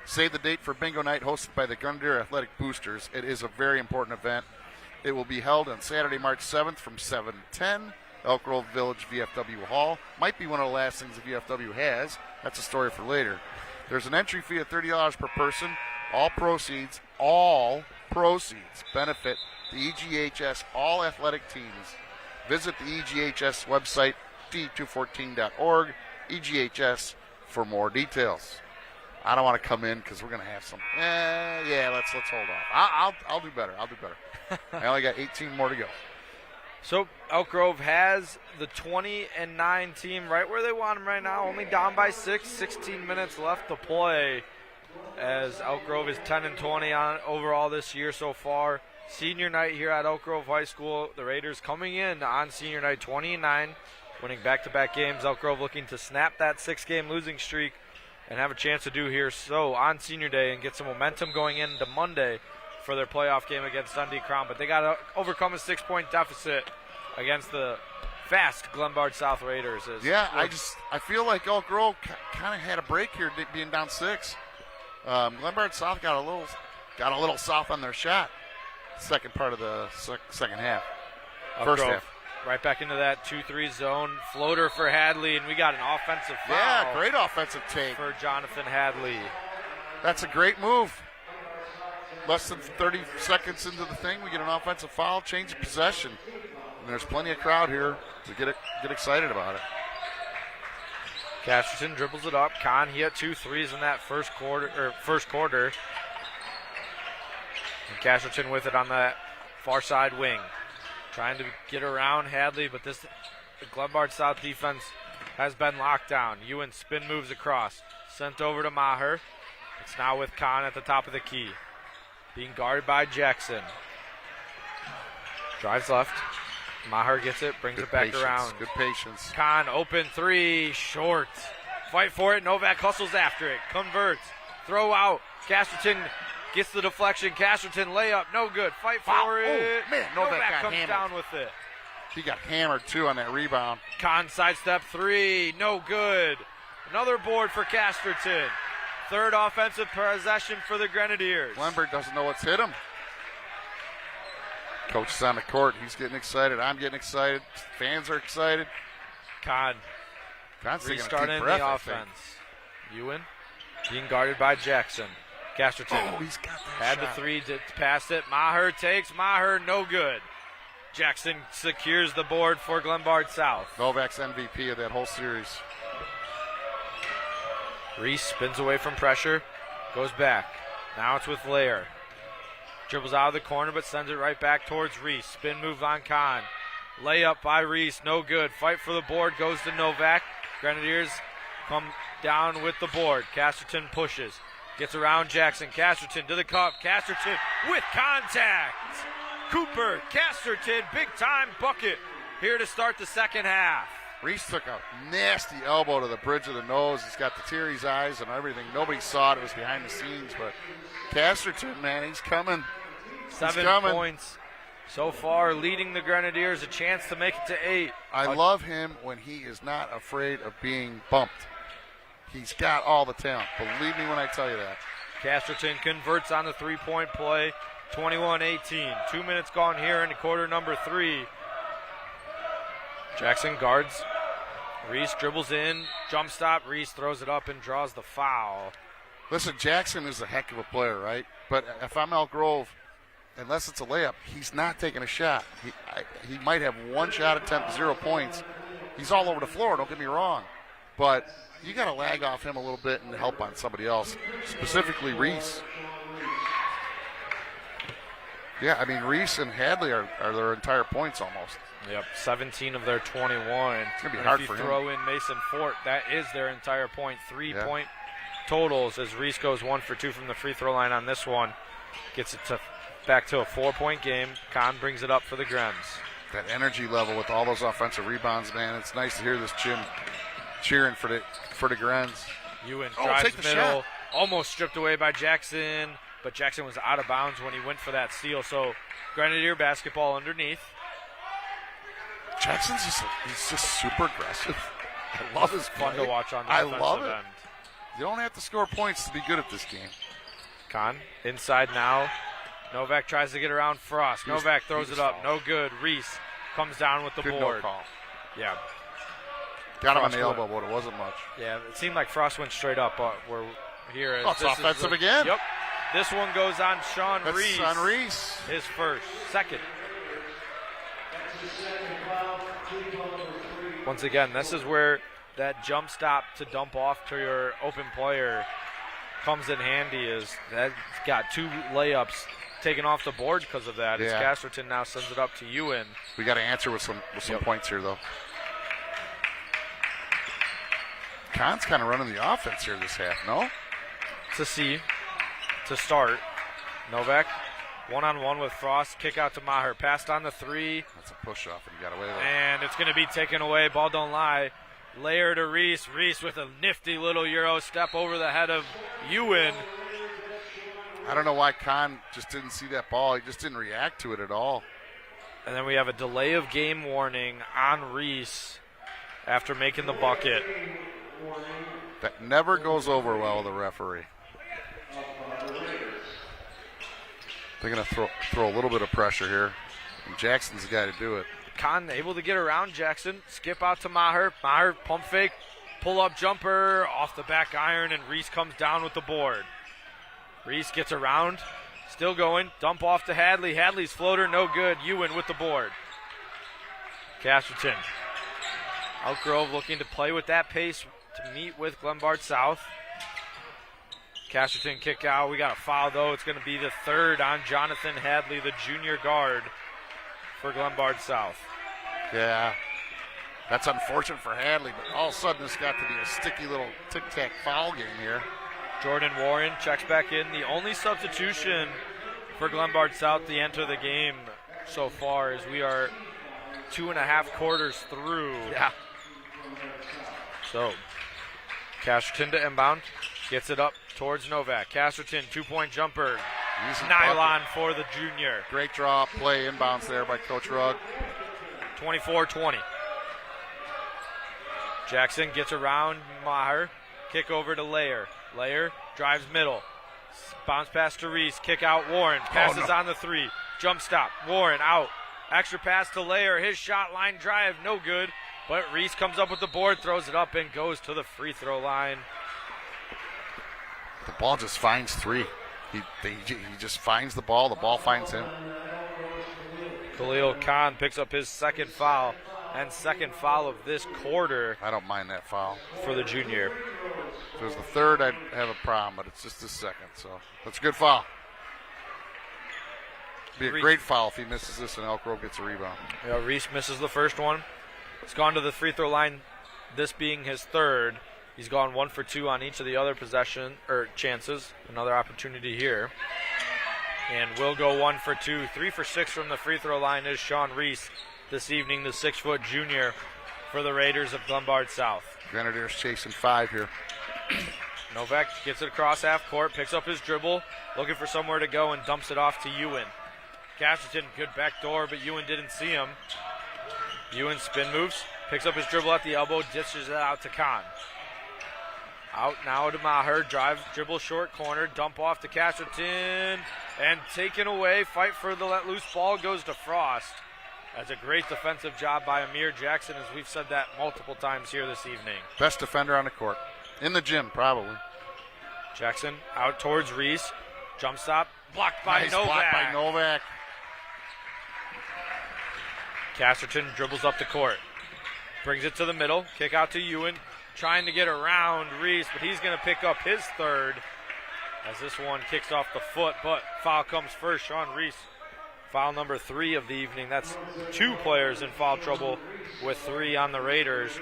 Save the date for Bingo Night hosted by the Grenadier Athletic Boosters. It is a very important event. It will be held on Saturday, March 7th from 7 to 10. Elk Grove Village VFW Hall. Might be one of the last things the VFW has. That's a story for later. There's an entry fee of $30 per person. All proceeds benefit the EGHS all athletic teams. Visit the EGHS website, d214.org, EGHS, for more details. I don't want to come in because we're going to have some. Let's hold off. I'll do better. I only got 18 more to go. So Elk Grove has the 20-9 team right where they want them right now. Only down by 6, 16 minutes left to play. As Elk Grove is 10-20 on overall this year so far. Senior night here at Elk Grove High School. The Raiders coming in on senior night 20-9, winning back-to-back games. Elk Grove looking to snap that 6-game losing streak and have a chance to do here so on senior day and get some momentum going into Monday for their playoff game against Dundee Crown. But they got to overcome a 6-point deficit against the fast Glenbard South Raiders. I feel like Elk Grove kind of had a break here being down 6. Glenbard South got a little soft on their shot second part of the second half. First half. Right back into that 2-3 zone. Floater for Hadley, and we got an offensive foul. Yeah, great offensive take for Jonathan Hadley. That's a great move. Less than 30 seconds into the thing, we get an offensive foul, change of possession. And there's plenty of crowd here to get excited about it. Casterton dribbles it up. Kahn, he had 2 threes in that first quarter. And Casterton with it on the far side wing. Trying to get around Hadley, but the Glenbard South defense has been locked down. Ewan spin moves across. Sent over to Maher. It's now with Kahn at the top of the key. Being guarded by Jackson. Drives left. Maher gets it, brings it back around. Good patience. Kahn, open 3, short. Fight for it. Novak hustles after it. Converts. Throw out. Casterton gets the deflection. Casterton layup. No good. Fight for it. Oh, man, Novak comes hammered. down with it. He got hammered, too, on that rebound. Kahn sidestep 3. No good. Another board for Casterton. Third offensive possession for the Grenadiers. Glenbard doesn't know what's hit him. Coach is on the court. He's getting excited. I'm getting excited. Fans are excited. Con's restarting the offense. Ewan being guarded by Jackson. Casterton he's got that had shot. The 3 to pass it. Maher takes. Maher, no good. Jackson secures the board for Glenbard South. Novak's MVP of that whole series. Reese spins away from pressure, goes back. Now it's with Lair. Dribbles out of the corner but sends it right back towards Reese. Spin move on Kahn. Layup by Reese, no good. Fight for the board goes to Novak. Grenadiers come down with the board. Casterton pushes. Gets around Jackson. Casterton to the cup. Casterton with contact. Cooper, Casterton, big time bucket here to start the second half. Reese took a nasty elbow to the bridge of the nose. He's got the teary eyes and everything. Nobody saw it. It was behind the scenes. But Casterton, man, he's coming. 7 points so far, leading the Grenadiers a chance to make it to 8. I love him when he is not afraid of being bumped. He's got all the talent. Believe me when I tell you that. Casterton converts on the 3-point play. 21-18. 2 minutes gone here in quarter number 3. Jackson guards. Reese dribbles in. Jump stop. Reese throws it up and draws the foul. Listen, Jackson is a heck of a player, right? But if I'm Elk Grove, unless it's a layup, he's not taking a shot. He might have 1 shot attempt, 0 points. He's all over the floor, don't get me wrong. But you got to lag off him a little bit and help on somebody else, specifically Reese. Yeah, I mean, Reese and Hadley are their entire points almost. Yep, 17 of their 21. It's going to be hard for him. If you throw in Mason Fort, that is their entire point. 3-point totals as Reese goes 1 for 2 from the free throw line on this one. Gets it back to a 4-point game. Kahn brings it up for the Grems. That energy level with all those offensive rebounds, man. It's nice to hear this gym cheering for the Grens. Ewan Oh, drives take the middle, shot. almost stripped away by Jackson, but Jackson was out of bounds when he went for that steal. So Grenadier basketball underneath. Jackson's he's just super aggressive. I love his Fun play. to watch on the I defensive love it. end. You don't have to score points to be good at this game. Kahn inside now. Novak tries to get around Frost. Novak throws it up. No good. Reese comes down with the Good board. no call. Yeah. Got him on Frost the elbow, but it wasn't much. Yeah, it seemed like Frost went straight up, but we're here. Oh, it's offensive again. Yep. This one goes on Sean That's Reese. on Reese. His second. Once again, this is where that jump stop to dump off to your open player comes in handy. Is that got 2 layups taken off the board because of that. As Yeah. Casterton now sends it up to Ewan. We got to answer with some points here, though. Kahn's kind of running the offense here this half, no? To see, to start. Novak, one-on-one with Frost. Kick out to Maher. Passed on the 3. That's a push-off, and he got away with it. And it's going to be taken away. Ball don't lie. Layer to Reese. Reese with a nifty little Euro step over the head of Ewan. I don't know why Kahn just didn't see that ball. He just didn't react to it at all. And then we have a delay of game warning on Reese after making the bucket. That never goes over well with the referee. They're going to throw a little bit of pressure here. And Jackson's the guy to do it. Kahn able to get around Jackson. Skip out to Maher. Maher pump fake. Pull up jumper off the back iron, and Reese comes down with the board. Reese gets around. Still going. Dump off to Hadley. Hadley's floater no good. Ewan with the board. Casterton. Elk Grove looking to play with that pace to meet with Glenbard South. Casterton kick out. We got a foul, though. It's going to be the 3rd on Jonathan Hadley, the junior guard for Glenbard South. Yeah. That's unfortunate for Hadley, but all of a sudden this got to be a sticky little tic-tac foul game here. Jordan Warren checks back in. The only substitution for Glenbard South to enter the game so far is we are 2.5 quarters through. Yeah. So, Casterton to inbound. Gets it up towards Novak. Casterton, 2-point jumper. Easy Nylon bucket. for the junior. Great draw play inbounds there by Coach Rugg. 24-20. Jackson gets around Maher. Kick over to Layer. Layer drives middle. Bounce pass to Reese. Kick out Warren. Passes on the 3. Jump stop. Warren out. Extra pass to Layer. His shot line drive. No good. But Reese comes up with the board. Throws it up and goes to the free throw line. The ball just finds 3. He just finds the ball. The ball finds him. Khalil Khan picks up his second foul. And second foul of this quarter I don't mind that foul. for the junior. If it was the 3rd, I'd have a problem, but it's just the 2nd. So that's a good foul. Be a great foul if he misses this and Elk Grove gets a rebound. Yeah, Reese misses the first one. He's gone to the free throw line, this being his 3rd. He's gone 1 for 2 on each of the other chances. Another opportunity here. And will go 1 for 2. 3 for 6 from the free throw line is Sean Reese this evening, the 6-foot junior for the Raiders of Glenbard South. Grenadiers chasing 5 here. Novak gets it across half court, picks up his dribble, looking for somewhere to go, and dumps it off to Ewan. Casterton, good back door, but Ewan didn't see him. Ewan spin moves, picks up his dribble at the elbow, dishes it out to Kahn. Out now to Maher, drives, dribble short corner, dump off to Casterton, and taken away. Fight for the let loose ball goes to Frost. That's a great defensive job by Amir Jackson, as we've said that multiple times here this evening. Best defender on the court. In the gym, probably. Jackson out towards Reese. Jump stop, blocked by Nice Novak. block by Novak. Casterton dribbles up the court. Brings it to the middle. Kick out to Ewan. Trying to get around Reese, but he's going to pick up his 3rd as this one kicks off the foot, but foul comes first. Sean Reese, foul number 3 of the evening. That's 2 players in foul trouble with 3 on the Raiders.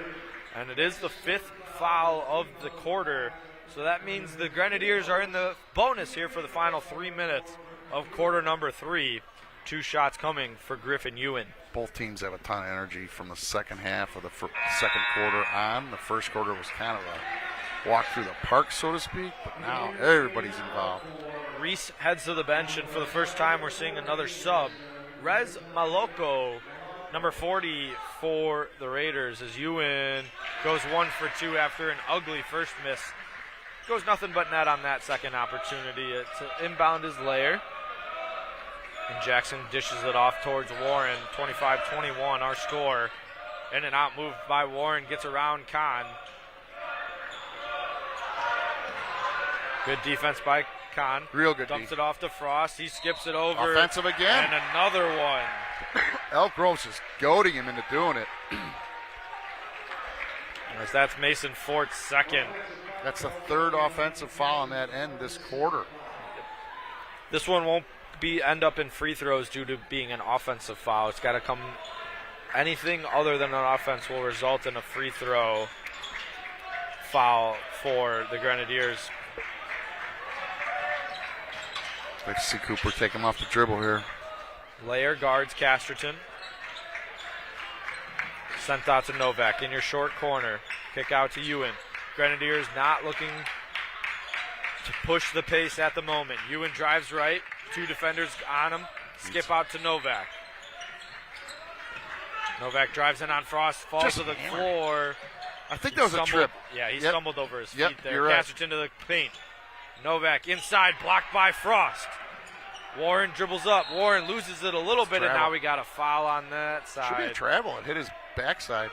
And it is the 5th foul of the quarter. So that means the Grenadiers are in the bonus here for the final 3 minutes of quarter number 3. 2 shots coming for Griffin Ewan. Both teams have a ton of energy from the second half of the second quarter on. The first quarter was kind of a walk through the park, so to speak, but now everybody's involved. Reese heads to the bench, and for the first time we're seeing another sub. Rez Maloko, number 40 for the Raiders, as Ewan goes 1 for 2 after an ugly first miss. Goes nothing but net on that second opportunity. It's an inbound is Lair. And Jackson dishes it off towards Warren. 25-21 our score. In and out move by Warren, gets around Kahn. Good defense by Kahn. Real good. Dumps it off to Frost. He skips it over. Offensive again. And another one. Elk Grove's just goading him into doing it. As that's Mason Fort's second. That's the third offensive foul on that end this quarter. This one won't end up in free throws due to being an offensive foul. It's got to come. Anything other than an offense will result in a free throw foul for the Grenadiers. Let's see Cooper take him off the dribble here. Lair guards Casterton. Sent out to Novak in your short corner. Kick out to Ewan. Grenadiers not looking to push the pace at the moment. Ewan drives right. 2 defenders on him. Skip out to Novak. Novak drives in on Frost. Falls Just to the hammered. floor. I think that was a trip. Yeah, he Yep. stumbled over his Yep, feet there. you're right. Casterton to the paint. Novak inside, blocked by Frost. Warren dribbles up. Warren loses it a little bit, and travel. now we got a foul on that Should be a side. travel. It hit his backside.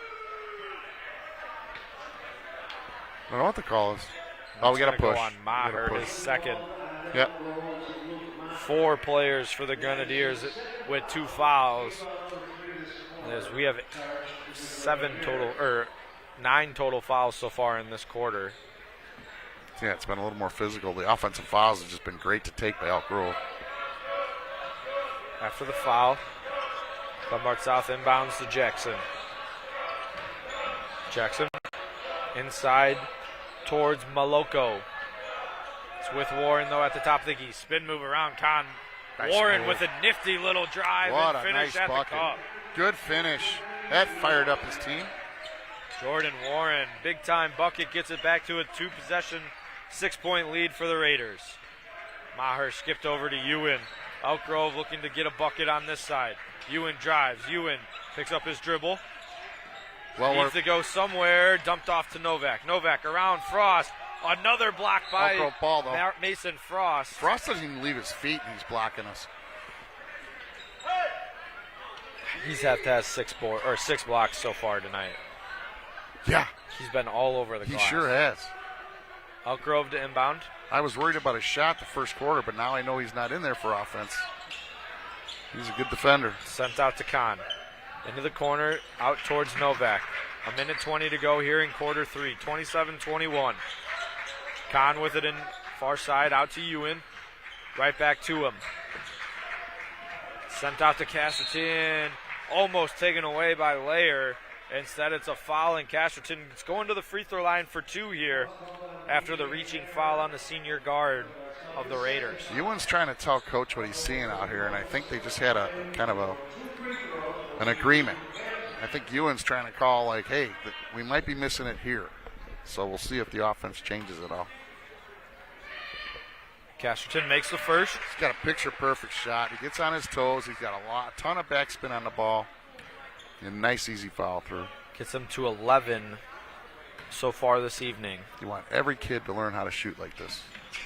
I don't know what the call is. Oh, we got to Go push. on Maher, his second. Yep. 4 players for the Grenadiers with 2 fouls. As we have 9 total fouls so far in this quarter. Yeah, it's been a little more physical. The offensive fouls have just been great to take by Elk Grove. After the foul, Glenbard South inbounds to Jackson. Jackson inside towards Maloko. It's with Warren, though, at the top of the key. Spin move around Kahn. Nice Warren move. with a nifty little drive What and a finish nice at bucket. the cup. Good finish. That fired up his team. Jordan Warren, big-time bucket, gets it back to a 2-possession, 6-point lead for the Raiders. Maher skipped over to Ewan. Elk Grove looking to get a bucket on this side. Ewan drives. Ewan picks up his dribble. Well, Needs to go somewhere. Dumped off to Novak. Novak around Frost. Another block by Elk Grove ball, though. Mason Frost. Frost doesn't even leave his feet, and he's blocking us. He's had to have 6 blocks so far tonight. Yeah, He's been all over the he glass. sure has. Elk Grove to inbound. I was worried about his shot the first quarter, but now I know he's not in there for offense. He's a good defender. Sent out to Kahn. Into the corner, out towards Novak. 1:20 to go here in quarter 3. 27-21. Kahn with it in far side, out to Ewan. Right back to him. Sent out to Casterton. Almost taken away by Lair. Instead, it's a foul, and Casterton is going to the free throw line for 2 here after the reaching foul on the senior guard of the Raiders. Ewan's trying to tell Coach what he's seeing out here, and I think they just had a kind of an agreement. I think Ewan's trying to call, like, hey, we might be missing it here. So we'll see if the offense changes at all. Casterton makes the first. He's got a picture-perfect shot. He gets on his toes. He's got a ton of backspin on the ball. A nice, easy follow through. Gets them to 11 so far this evening. You want every kid to learn how to shoot like this.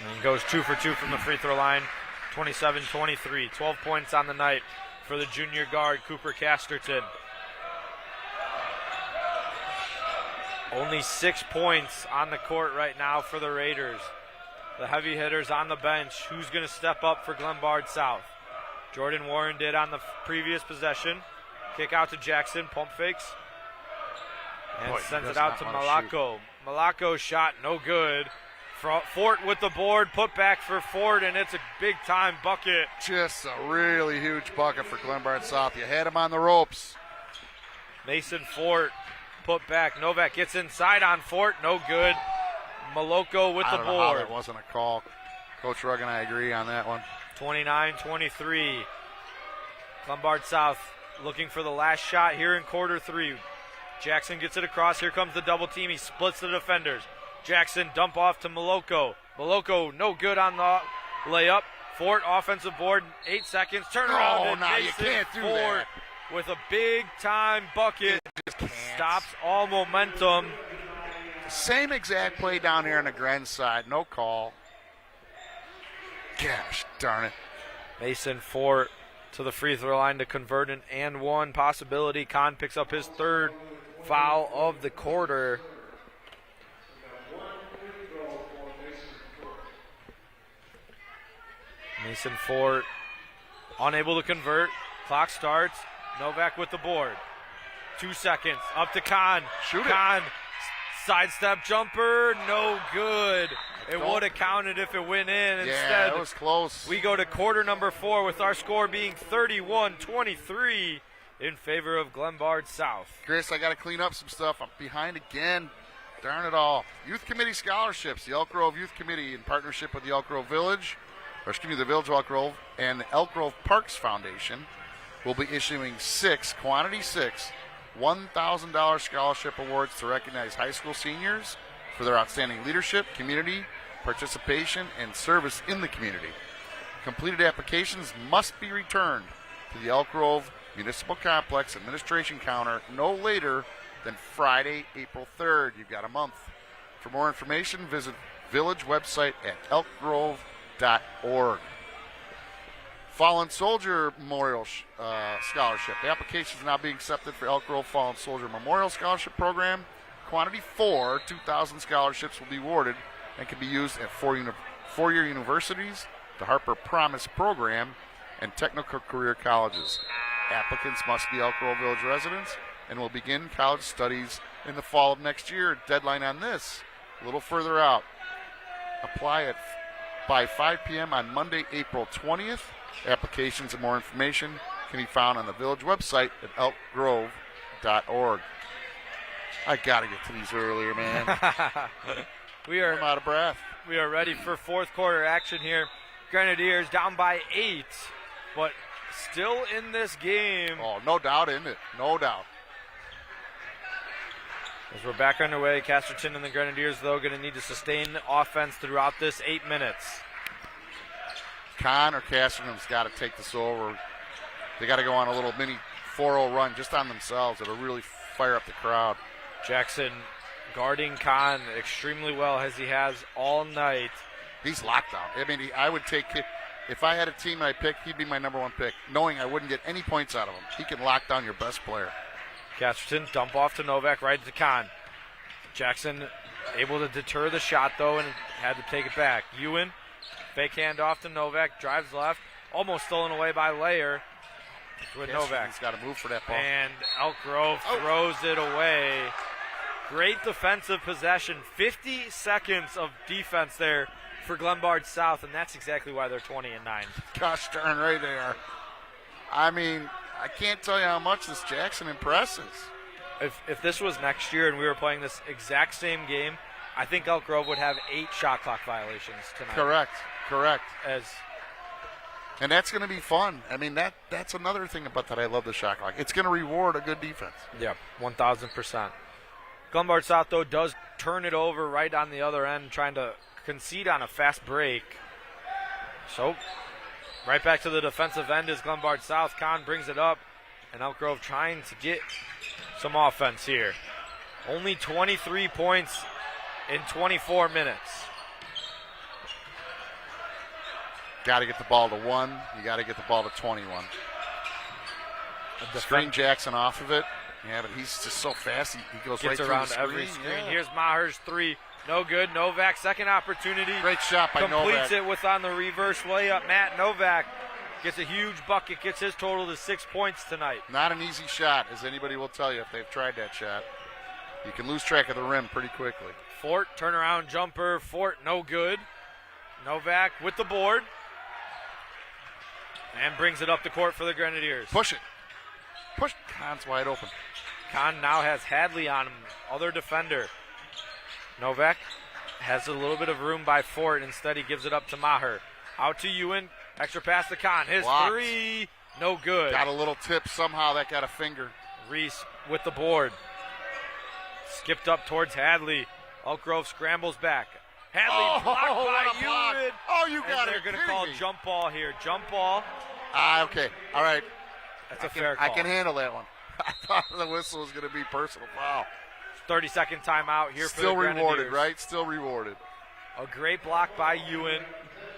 And goes 2 for 2 from the free throw line. 27-23. 12 points on the night for the junior guard, Cooper Casterton. Only 6 points on the court right now for the Raiders. The heavy hitters on the bench. Who's going to step up for Glenbard South? Jordan Warren did on the previous possession. Kick out to Jackson, pump fakes. And Boy, he sends does it out not to wanna Malako. Malako's shot, no good. Fort with the board, put back for Fort, and it's a big-time bucket. Just a really huge bucket for Glenbard South. You had him on the ropes. Mason Fort put back. Novak gets inside on Fort, no good. Maloko with the I don't know how board. that wasn't a call. Coach Rugg and I agree on that one. 29-23. Glenbard South looking for the last shot here in quarter 3. Jackson gets it across. Here comes the double team. He splits the defenders. Jackson dump off to Moloko. Moloko no good on the layup. Fort offensive board. 8 seconds. Turn around. Oh, no, you can't do that. With a big time bucket. Stops all momentum. Same exact play down here on the Gren side. No call. Gosh darn it. Mason Fort to the free throw line to convert an and one possibility. Kahn picks up his 3rd foul of the quarter. Mason Fort unable to convert. Clock starts. Novak with the board. 2 seconds. Up to Kahn. Shoot it. Kahn. Sidestep jumper. No good. It would have counted if it went in. Instead, yeah, it was close. We go to quarter number 4 with our score being 31-23 in favor of Glenbard South. Chris, I got to clean up some stuff. I'm behind again. Darn it all. Youth Committee scholarships. The Elk Grove Youth Committee, in partnership with the Elk Grove Village, the Village of Elk Grove, and the Elk Grove Parks Foundation, will be issuing 6 $1,000 scholarship awards to recognize high school seniors for their outstanding leadership, community participation, and service in the community. Completed applications must be returned to the Elk Grove Municipal Complex Administration Counter no later than Friday, April 3rd. You've got a month. For more information, visit village website at elkgrove.org. Fallen Soldier Memorial Scholarship. The application is now being accepted for Elk Grove Fallen Soldier Memorial Scholarship Program. Quantity 4, 2,000 scholarships will be awarded and can be used at four-year universities, the Harper Promise Program, and technical career colleges. Applicants must be Elk Grove Village residents and will begin college studies in the fall of next year. Deadline on this a little further out. Apply by 5 p.m. on Monday, April 20th. Applications and more information can be found on the village website at elkgrove.org. I got to get to these earlier, man. I'm out of breath. We are ready for 4th quarter action here. Grenadiers down by 8, but still in this game. Oh, no doubt in it. No doubt. As we're back underway, Casterton and the Grenadiers, though, going to need to sustain the offense throughout this 8 minutes. Kahn or Casterton's got to take this over. They got to go on a little mini 4-0 run just on themselves. It'll really fire up the crowd. Jackson guarding Kahn extremely well as he has all night. He's locked down. I mean, I would take it. If I had a team I picked, he'd be my number 1 pick, knowing I wouldn't get any points out of him. He can lock down your best player. Casterton dump off to Novak, right to Kahn. Jackson able to deter the shot, though, and had to take it back. Ewan, fake handoff to Novak, drives left, almost stolen away by Layer. With Novak. He's got to move for that ball. And Elk Grove throws it away. Great defensive possession. 50 seconds of defense there for Glenbard South, and that's exactly why they're 20-9. Gosh darn right they are. I mean, I can't tell you how much this Jackson impresses. If this was next year and we were playing this exact same game, I think Elk Grove would have 8 shot clock violations tonight. Correct. And that's going to be fun. I mean, that's another thing about that I love the shot clock. It's going to reward a good defense. Yeah, 1,000%. Glenbard South, though, does turn it over right on the other end, trying to concede on a fast break. So, right back to the defensive end is Glenbard South. Kahn brings it up, and Elk Grove trying to get some offense here. Only 23 points in 24 minutes. Got to get the ball to 1. You got to get the ball to 21. Screen Jackson off of it. Yeah, but he's just so fast. He goes right through around the screen. Every screen. Yeah. Here's Maher's 3. No good. Novak, second opportunity. Great shot by Novak. Completes it with on the reverse layup. Matt Novak gets a huge bucket, gets his total to 6 points tonight. Not an easy shot, as anybody will tell you if they've tried that shot. You can lose track of the rim pretty quickly. Fort, turnaround jumper. Fort, no good. Novak with the board. And brings it up the court for the Grenadiers. Push it. Kahn's wide open. Kahn now has Hadley on him, other defender. Novak has a little bit of room by Fort. Instead, he gives it up to Maher. Out to Ewan. Extra pass to Kahn. His Blocked. 3. No good. Got a little tip somehow that got a finger. Reese with the board. Skipped up towards Hadley. Elk Grove scrambles back. Hadley blocked by Ewan. Oh, you got it. They're going to call jump ball here. Jump ball. Okay. All right. That's a fair call. I can handle that one. I thought the whistle was going to be personal foul. 30-second timeout here for the Grenadiers. Still rewarded, right? Still rewarded. A great block by Ewan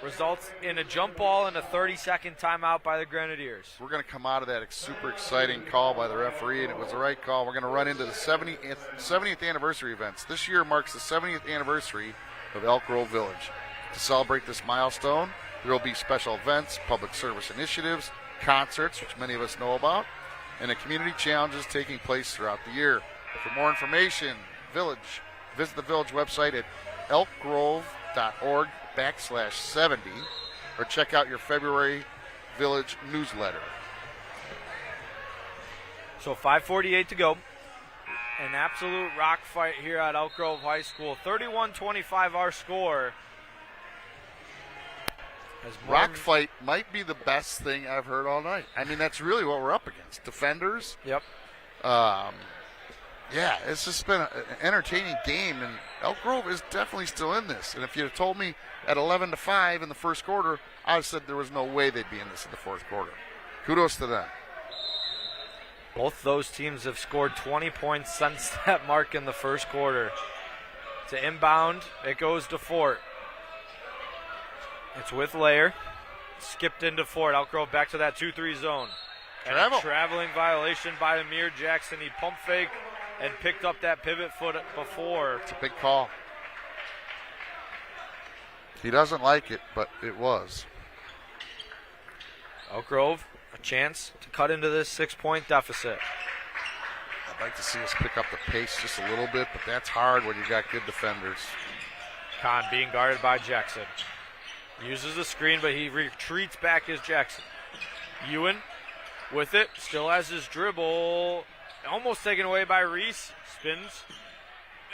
results in a jump ball and a 30-second timeout by the Grenadiers. We're going to come out of that super exciting call by the referee, and it was the right call. We're going to run into the 70th anniversary events. This year marks the 70th anniversary of Elk Grove Village. To celebrate this milestone, there will be special events, public service initiatives, concerts, which many of us know about, and the community challenges taking place throughout the year. For more information, visit the Village website at elkgrove.org/70 or check out your February Village newsletter. So 5:48 to go. An absolute rock fight here at Elk Grove High School. 31-25 our score. Rock fight might be the best thing I've heard all night. I mean, that's really what we're up against. Defenders. Yep. Yeah, it's just been an entertaining game, and Elk Grove is definitely still in this. And if you had told me at 11-5 in the first quarter, I would have said there was no way they'd be in this in the fourth quarter. Kudos to them. Both those teams have scored 20 points since that mark in the first quarter. To inbound, it goes to Fort. It's with Lair. Skipped into Fort. Elk Grove back to that 2-3 zone. And a traveling violation by Amir Jackson. He pump faked and picked up that pivot foot before. It's a big call. He doesn't like it, but it was. Elk Grove, a chance to cut into this 6-point deficit. I'd like to see us pick up the pace just a little bit, but that's hard when you got good defenders. Kahn being guarded by Jackson. Uses the screen, but he retreats back as Jackson. Ewan with it, still has his dribble. Almost taken away by Reese. Spins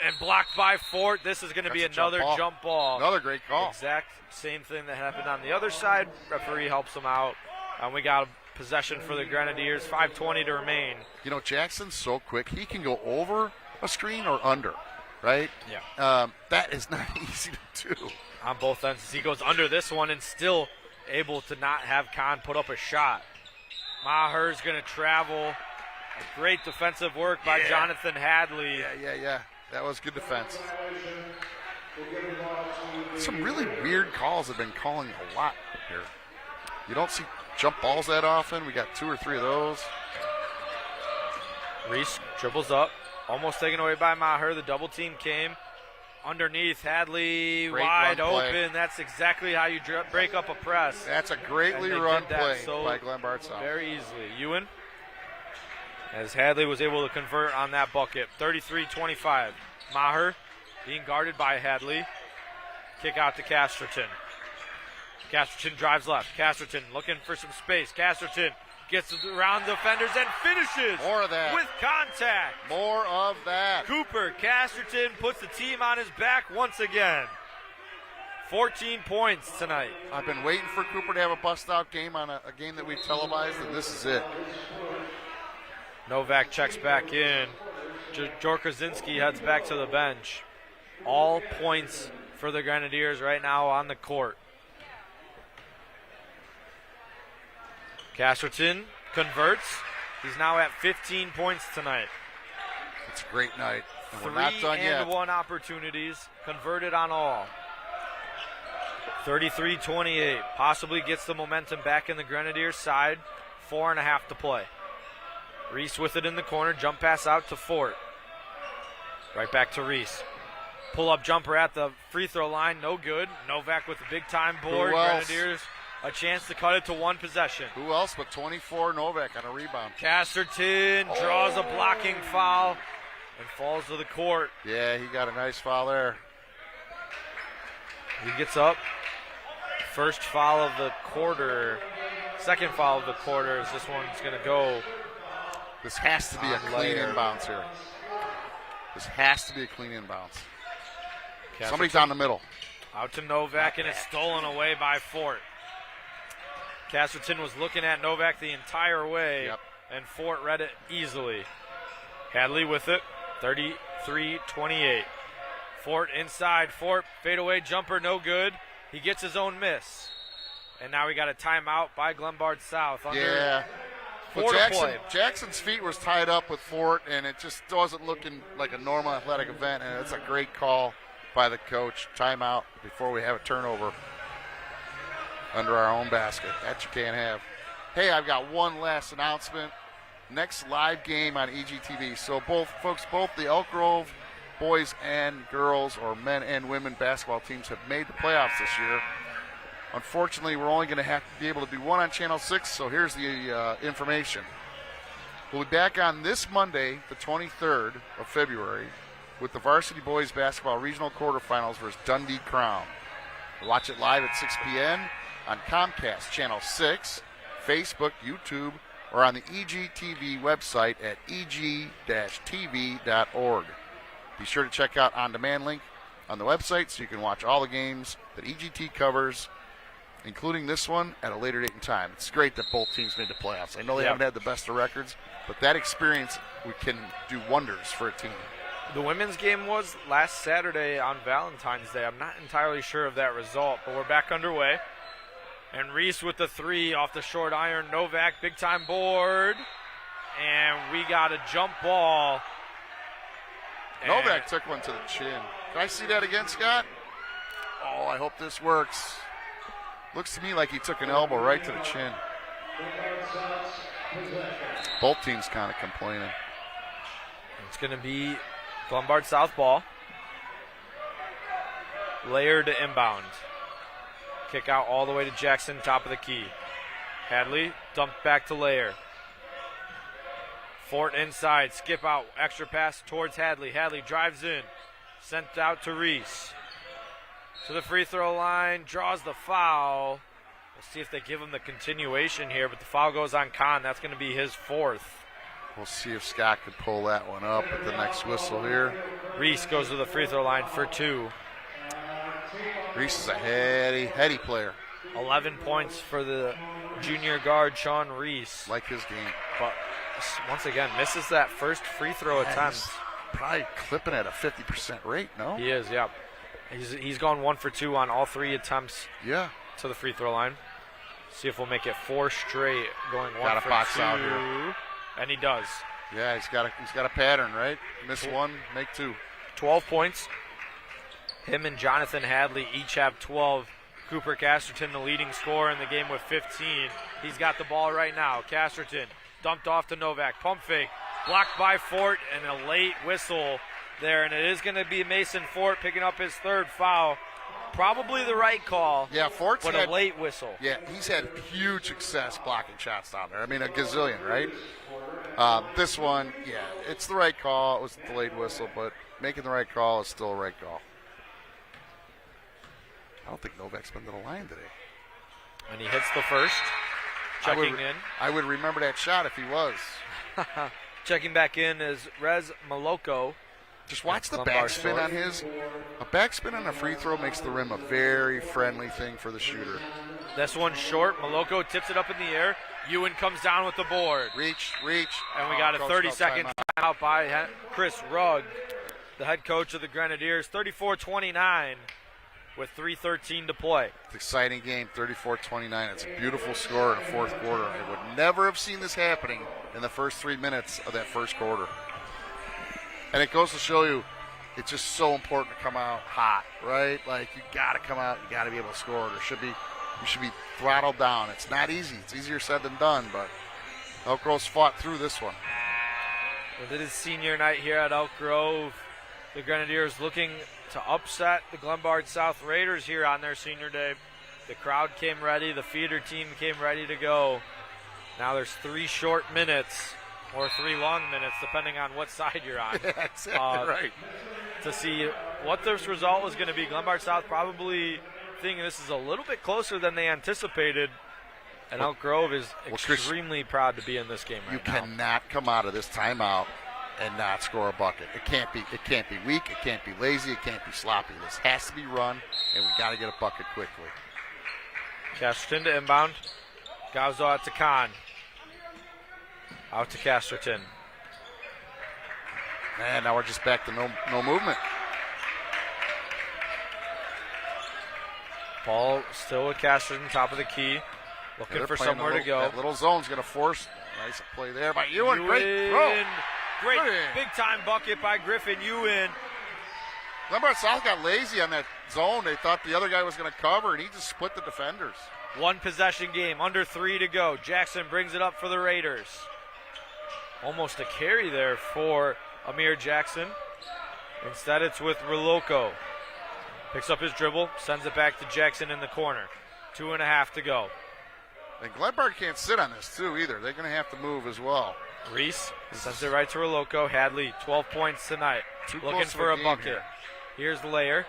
and blocked by Fort. This is going to be another jump ball. Another great call. Exact same thing that happened on the other side. Referee helps him out. And we got a possession for the Grenadiers. 5:20 to remain. You know, Jackson's so quick. He can go over a screen or under, right? Yeah. That is not easy to do. On both ends. He goes under this one and still able to not have Kahn put up a shot. Maher's going to travel. Great defensive work by Jonathan Hadley. Yeah. That was good defense. Some really weird calls have been calling a lot here. You don't see jump balls that often. We got 2 or 3 of those. Reese dribbles up. Almost taken away by Maher. The double team came. Underneath, Hadley wide open. That's exactly how you break up a press. That's a greatly run play by Glenbard South. Very easily. Ewan, as Hadley was able to convert on that bucket. 33-25. Maher being guarded by Hadley. Kick out to Casterton. Casterton drives left. Casterton looking for some space. Casterton gets around defenders and finishes. More of that. With contact. More of that. Cooper Casterton puts the team on his back once again. 14 points tonight. I've been waiting for Cooper to have a bust-out game on a game that we televised, and this is it. Novak checks back in. Jor Krasinski heads back to the bench. All points for the Grenadiers right now on the court. Casterton converts. He's now at 15 points tonight. It's a great night. And we're not done yet. 3-and-1 opportunities, converted on all. 33-28. Possibly gets the momentum back in the Grenadiers' side. 4.5 to play. Reese with it in the corner. Jump pass out to Fort. Right back to Reese. Pull-up jumper at the free throw line. No good. Novak with a big-time board. Grenadiers a chance to cut it to one possession. Who else but 24 Novak on a rebound? Casterton draws a blocking foul and falls to the court. Yeah, he got a nice foul there. He gets up. First foul of the quarter. Second foul of the quarter as this one's going to go. This has to be a clean inbounds here. This has to be a clean inbounds. Somebody's down the middle. Out to Novak, and it's stolen away by Fort. Casterton was looking at Novak the entire way, and Fort read it easily. Hadley with it, 33-28. Fort inside. Fort fadeaway jumper, no good. He gets his own miss. And now we got a timeout by Glenbard South. Well, Jackson's feet was tied up with Fort, and it just wasn't looking like a normal athletic event, and it's a great call by the coach. Timeout before we have a turnover under our own basket. That you can't have. Hey, I've got one last announcement. Next live game on EGTV. So both the Elk Grove boys and girls, or men and women basketball teams have made the playoffs this year. Unfortunately, we're only going to have to be able to do one on Channel 6, so here's the information. We'll be back on this Monday, the 23rd of February, with the varsity boys basketball regional quarterfinals versus Dundee Crown. Watch it live at 6 p.m. on Comcast Channel 6, Facebook, YouTube, or on the EGTV website at eg-tv.org. Be sure to check out on-demand link on the website so you can watch all the games that EGT covers, including this one, at a later date and time. It's great that both teams made the playoffs. I know they haven't had the best of records, but that experience can do wonders for a team. The women's game was last Saturday on Valentine's Day. I'm not entirely sure of that result, but we're back underway. And Reese with the three off the short iron. Novak, big-time board. And we got a jump ball. Novak took one to the chin. Can I see that again, Scott? Oh, I hope this works. Looks to me like he took an elbow right to the chin. Both teams kind of complaining. It's going to be Glenbard South ball. Layer to inbound. Kick out all the way to Jackson, top of the key. Hadley dumped back to Layer. Fort inside, skip out, extra pass towards Hadley. Hadley drives in, sent out to Reese. To the free throw line, draws the foul. We'll see if they give him the continuation here, but the foul goes on Kahn. That's going to be his fourth. We'll see if Scott can pull that one up at the next whistle here. Reese goes to the free throw line for two. Reese is a heady player. 11 points for the junior guard, Sean Reese. Like his game. But once again, misses that first free throw attempt. He's probably clipping at a 50% rate, no? He is, yeah. He's gone 1 for 2 on all 3 attempts to the free throw line. See if we'll make it 4 straight, going 1 got for a box 2. Out here. And he does. Yeah, he's got a pattern, right? Miss 1, make 2. 12 points. Him and Jonathan Hadley each have 12. Cooper Casterton, the leading scorer in the game, with 15. He's got the ball right now. Casterton dumped off to Novak. Pump fake. Blocked by Fort, and a late whistle there. And it is going to be Mason Fort picking up his third foul. Probably the right call. Yeah, Fort's but a late whistle. Yeah, he's had huge success blocking shots down there. I mean, a gazillion, right? This one, yeah, it's the right call. It was the late whistle, but making the right call is still a right call. I don't think Novak's been to the line today. And he hits the first. Checking in. I would remember that shot if he was. Checking back in is Rez Maloko. Just watch the backspin on his. A backspin on a free throw makes the rim a very friendly thing for the shooter. This one's short. Maloko tips it up in the air. Ewan comes down with the board. Reach. And we got a 30-second timeout by Chris Rugg, the head coach of the Grenadiers. 34-29 with 3:13 to play. It's an exciting game, 34-29. It's a beautiful score in the fourth quarter. I would never have seen this happening in the first 3 minutes of that first quarter. And it goes to show you, it's just so important to come out hot, right? Like, you got to come out, you got to be able to score. You should be throttled down. It's not easy. It's easier said than done, but Elk Grove's fought through this one. Well, it is senior night here at Elk Grove. The Grenadiers looking to upset the Glenbard South Raiders here on their senior day. The crowd came ready. The feeder team came ready to go. Now there's 3 short minutes, or 3 long minutes, depending on what side you're on. Yeah, exactly right. To see what this result was going to be. Glenbard South probably thinking this is a little bit closer than they anticipated. And Elk Grove is extremely proud to be in this game right now. You cannot come out of this timeout and not score a bucket. It can't be weak, it can't be lazy, it can't be sloppy. This has to be run, and we got to get a bucket quickly. Casterton to inbound. Gauzo out to Kahn. Out to Casterton. And now we're just back to no movement. Ball still with Casterton, top of the key. Looking for somewhere to go. That little zone's going to force. Nice play there by Ewan. Great throw. Great big-time bucket by Griffin Ewan. Glenbard South got lazy on that zone. They thought the other guy was going to cover, and he just split the defenders. One possession game, under 3 to go. Jackson brings it up for the Raiders. Almost a carry there for Amir Jackson. Instead, it's with Reloco. Picks up his dribble, sends it back to Jackson in the corner. 2.5 to go. And Glenbard can't sit on this, too, either. They're going to have to move as well. Reese sends it right to Reloco. Hadley, 12 points tonight. Looking for a bucket. Here's Layer.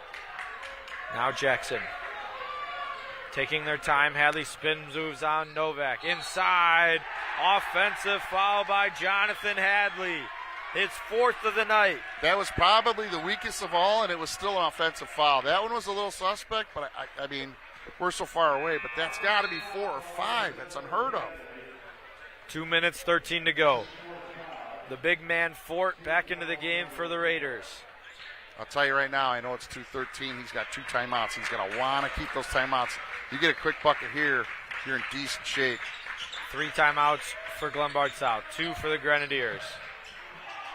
Now Jackson. Taking their time. Hadley spin moves on Novak. Inside. Offensive foul by Jonathan Hadley. It's 4th of the night. That was probably the weakest of all, and it was still an offensive foul. That one was a little suspect, but I mean, we're so far away. But that's got to be 4 or 5. That's unheard of. 2 minutes, 13 to go. The big man Fort back into the game for the Raiders. I'll tell you right now, I know it's 2:13. He's got 2 timeouts. He's going to want to keep those timeouts. You get a quick bucket here, you're in decent shape. 3 timeouts for Glenbard South, 2 for the Grenadiers.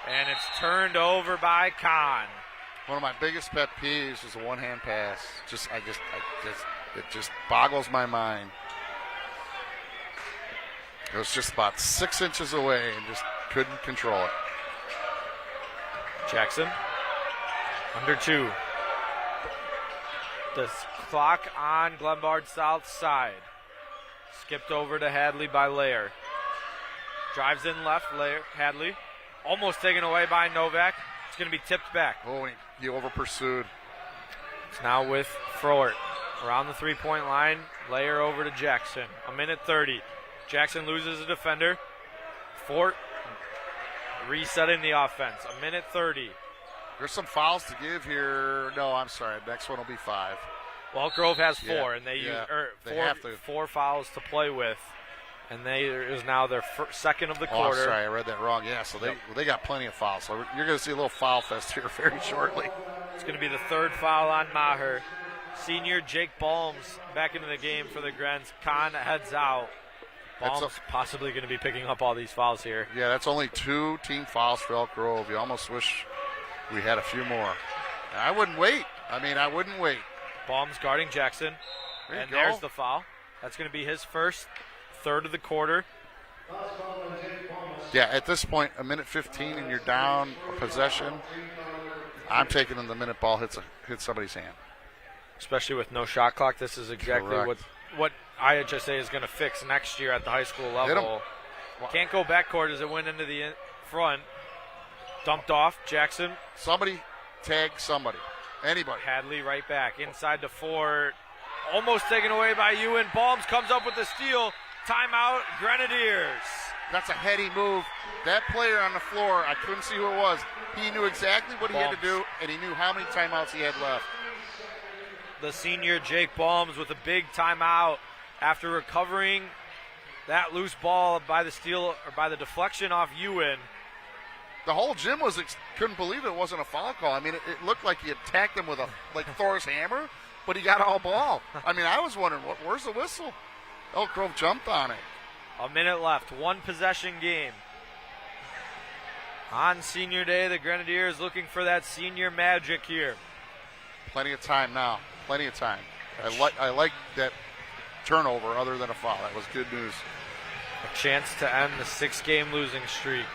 And it's turned over by Kahn. One of my biggest pet peeves is a one-hand pass. It just boggles my mind. It was just about 6 inches away and just couldn't control it. Jackson, under 2. The clock on Glenbard South side. Skipped over to Hadley by Layer. Drives in left, Layer, Hadley. Almost taken away by Novak. It's going to be tipped back. Oh, he over-pursued. It's now with Froert. Around the 3-point line, Layer over to Jackson. 1:30. Jackson loses a defender. Fort resetting the offense. 1:30. There's some fouls to give here. No, I'm sorry. Next one will be 5. Well, Grove has 4, and they use have to. 4 fouls to play with. And they is now their second of the quarter. Oh, sorry, I read that wrong. Yeah, so they got plenty of fouls. So you're going to see a little foul fest here very shortly. It's going to be the 3rd foul on Maher. Senior Jake Balms back into the game for the Grens. Kahn heads out. Balms possibly going to be picking up all these fouls here. Yeah, that's only 2 team fouls for Elk Grove. You almost wish we had a few more. And I wouldn't wait. I wouldn't wait. Balms guarding Jackson. There's the foul. That's going to be his first. 3rd of the quarter. Yeah, at this point, 1:15 and you're down a possession. I'm taking the minute ball hits somebody's hand. Especially with no shot clock, this is exactly what IHSA is going to fix next year at the high school level. Can't go backcourt as it went into the front. Dumped off, Jackson. Somebody tag somebody. Anybody. Hadley right back. Inside to Fort. Almost taken away by Ewan. Balms comes up with the steal. Timeout, Grenadiers. That's a heady move. That player on the floor, I couldn't see who it was. He knew exactly what he had to do, and he knew how many timeouts he had left. The senior Jake Balms with a big timeout after recovering that loose ball by the steal or by the deflection off Ewan. The whole gym couldn't believe it wasn't a foul call. It looked like he attacked him with like Thor's hammer, but he got all ball. I was wondering, where's the whistle? Elk Grove jumped on it. A minute left, 1 possession game. On senior day, the Grenadiers looking for that senior magic here. Plenty of time now. Plenty of time. I like that turnover other than a foul. That was good news. A chance to end the 6-game losing streak.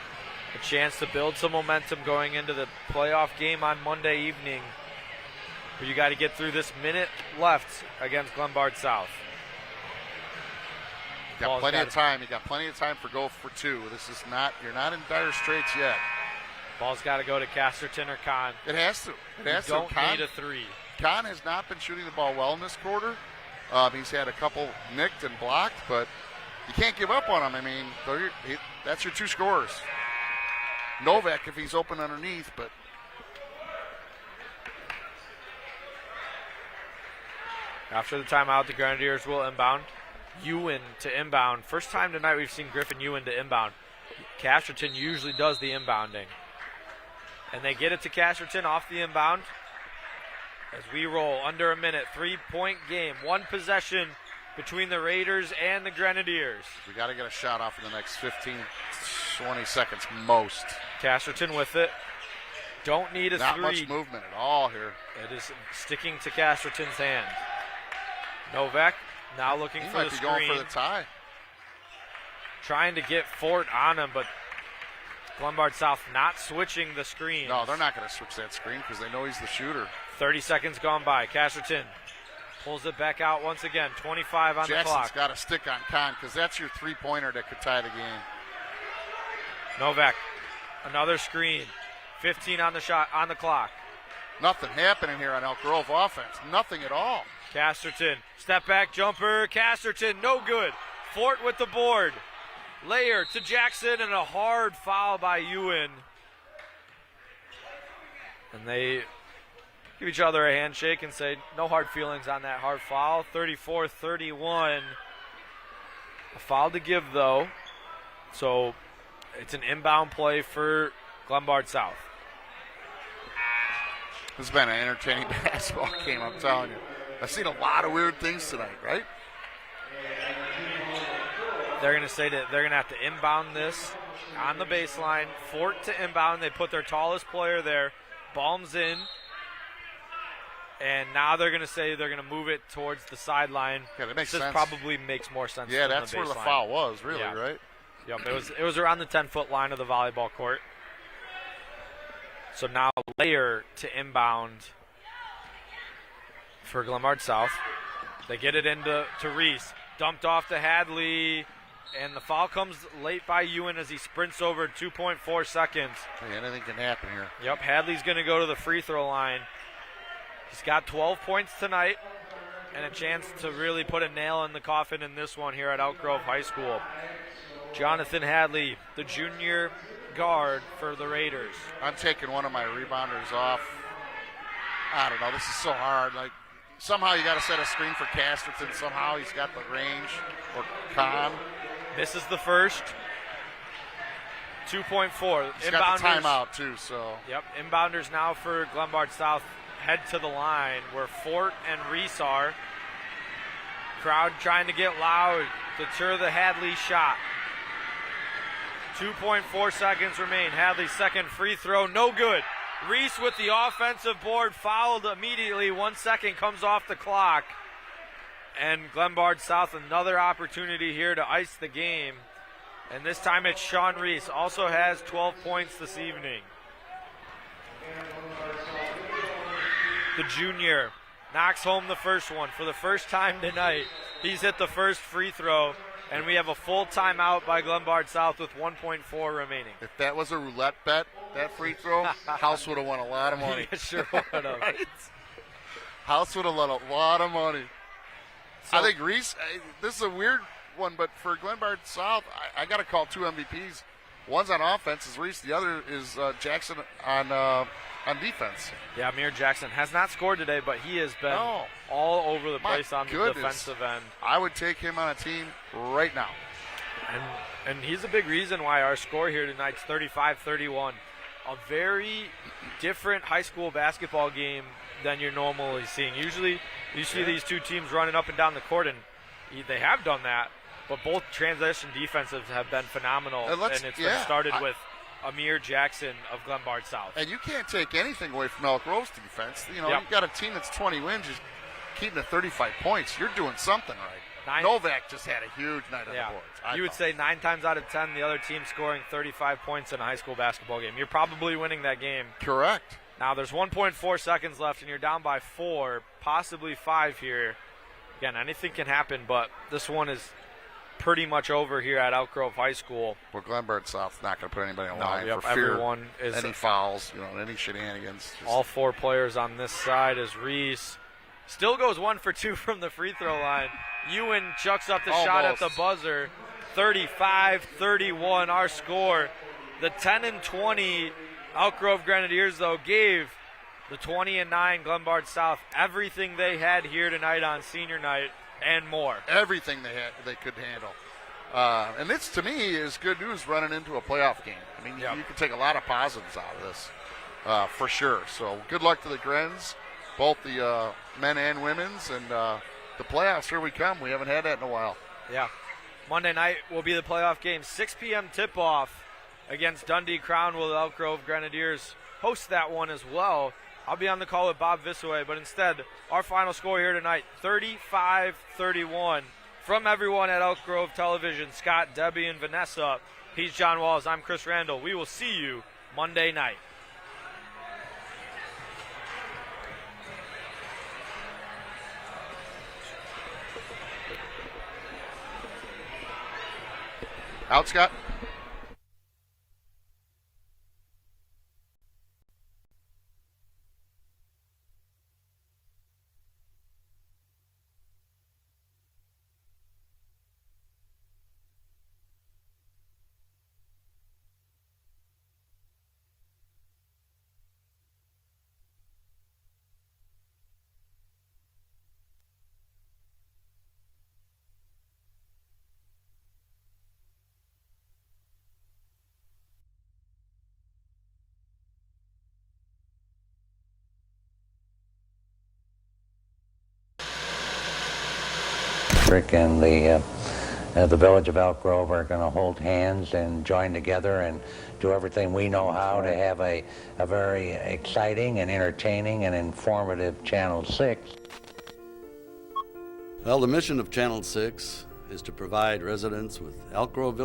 A chance to build some momentum going into the playoff game on Monday evening. But you got to get through this minute left against Glenbard South. You got plenty of time. You got plenty of time for go for 2. You're not in dire straits yet. Ball's got to go to Casterton or Kahn. It has to. You don't need a 3. Kahn has not been shooting the ball well in this quarter. He's had a couple nicked and blocked, but you can't give up on him. That's your 2 scorers. Novak if he's open underneath, but after the timeout, the Grenadiers will inbound. Ewan to inbound. First time tonight we've seen Griffin Ewan to inbound. Casterton usually does the inbounding. And they get it to Casterton off the inbound. As we roll under a minute, 3-point game. One possession between the Raiders and the Grenadiers. We got to get a shot off in the next 15, 20 seconds most. Casterton with it. Don't need a Not three. Not much movement at all here. It is sticking to Casterton's hand. Novak now looking for the screen. He might be going for the tie. Trying to get Fort on him, but Glenbard South not switching the screen. No, they're not going to switch that screen because they know he's the shooter. 30 seconds gone by. Casterton pulls it back out once again. 25 on the clock. Jackson's got to stick on Con because that's your three-pointer that could tie the game. Novak, another screen. 15 on the shot on the clock. Nothing happening here on Elk Grove offense. Nothing at all. Casterton, step back jumper. Casterton, no good. Fort with the board. Layer to Jackson and a hard foul by Ewan. And they give each other a handshake and say no hard feelings on that hard foul. 34-31. A foul to give though. So it's an inbound play for Glenbard South. This has been an entertaining basketball game, I'm telling you. I've seen a lot of weird things tonight, right? They're going to say that they're going to have to inbound this on the baseline. Fort to inbound. They put their tallest player there. Balms in. And now they're going to say they're going to move it towards the sideline. Yeah, that makes this sense. probably makes more sense. Yeah, than that's the where the baseline. foul was, really, Yeah. right? Yep, it was around the 10-foot line of the volleyball court. So now Layer to inbound for Glenbard South. They get it into Reese. Dumped off to Hadley. And the foul comes late by Ewan as he sprints over 2.4 seconds. Hey, anything can happen here. Yep, Hadley's going to go to the free throw line. He's got 12 points tonight and a chance to really put a nail in the coffin in this one here at Elk Grove High School. Jonathan Hadley, the junior guard for the Raiders. I'm taking one of my rebounders off. I don't know. This is so hard. Like, somehow you got to set a screen for Casterton. Somehow he's got the range. Or Con. This is the first. 2.4. He's got the timeout, too, so. Yep, inbounders now for Glenbard South head to the line where Fort and Reese are. Crowd trying to get loud to deter the Hadley shot. 2.4 seconds remain. Hadley's second free throw, no good. Reese with the offensive board, fouled immediately. 1 second comes off the clock. And Glenbard South, another opportunity here to ice the game. And this time it's Sean Reese, also has 12 points this evening. The junior knocks home the first one for the first time tonight. He's hit the first free throw, and we have a full timeout by Glenbard South with 1.4 remaining. If that was a roulette bet, that free throw, House would have won a lot of money. It sure would have. Right? House would have won a lot of money. So, I think Reese, this is a weird one, but for Glenbard South, I got to call two MVPs. One's on offense is Reese. The other is Jackson on defense. Yeah, Amir Jackson has not scored today, but he has been all over the place on the defensive end. I would take him on a team right now. And he's a big reason why our score here tonight's 35-31. A very different high school basketball game than you're normally seeing. Usually you see these two teams running up and down the court, and they have done that, but both transition defensives have been phenomenal, and it's been started with Amir Jackson of Glenbard South. And you can't take anything away from Elk Grove's defense. You know, you've got a team that's 20 wins, just keeping to 35 points. You're doing something right. Novak just had a huge night on the boards. You would say 9 times out of 10, the other team scoring 35 points in a high school basketball game. You're probably winning that game. Correct. Now there's 1.4 seconds left, and you're down by 4, possibly 5 here. Again, anything can happen, but this one is pretty much over here at Elk Grove High School. Well, Glenbard South's not going to put anybody on line for fear. Everyone is any fouls, any shenanigans. All 4 players on this side is Reese. Still goes 1 for 2 from the free throw line. Ewan chucks up the shot at the buzzer. 35-31 our score. The 10-20 Elk Grove Grenadiers, though, gave the 20-9 Glenbard South everything they had here tonight on senior night. and more. Everything they could handle. And this, to me, is good news running into a playoff game. I mean, you can take a lot of positives out of this, for sure. So good luck to the Grens, both the men and women's, and the playoffs, here we come. We haven't had that in a while. Yeah. Monday night will be the playoff game. 6 p.m. tip-off against Dundee Crown. Will the Elk Grove Grenadiers host that one as well? I'll be on the call with Bob Visaway, but instead, our final score here tonight, 35-31. From everyone at Elk Grove Television, Scott, Debbie, and Vanessa, he's John Walls. I'm Chris Randall. We will see you Monday night. Out, Scott. And the village of Elk Grove are going to hold hands and join together and do everything we know how to have a very exciting and entertaining and informative Channel 6. Well, the mission of Channel 6 is to provide residents with Elk Grove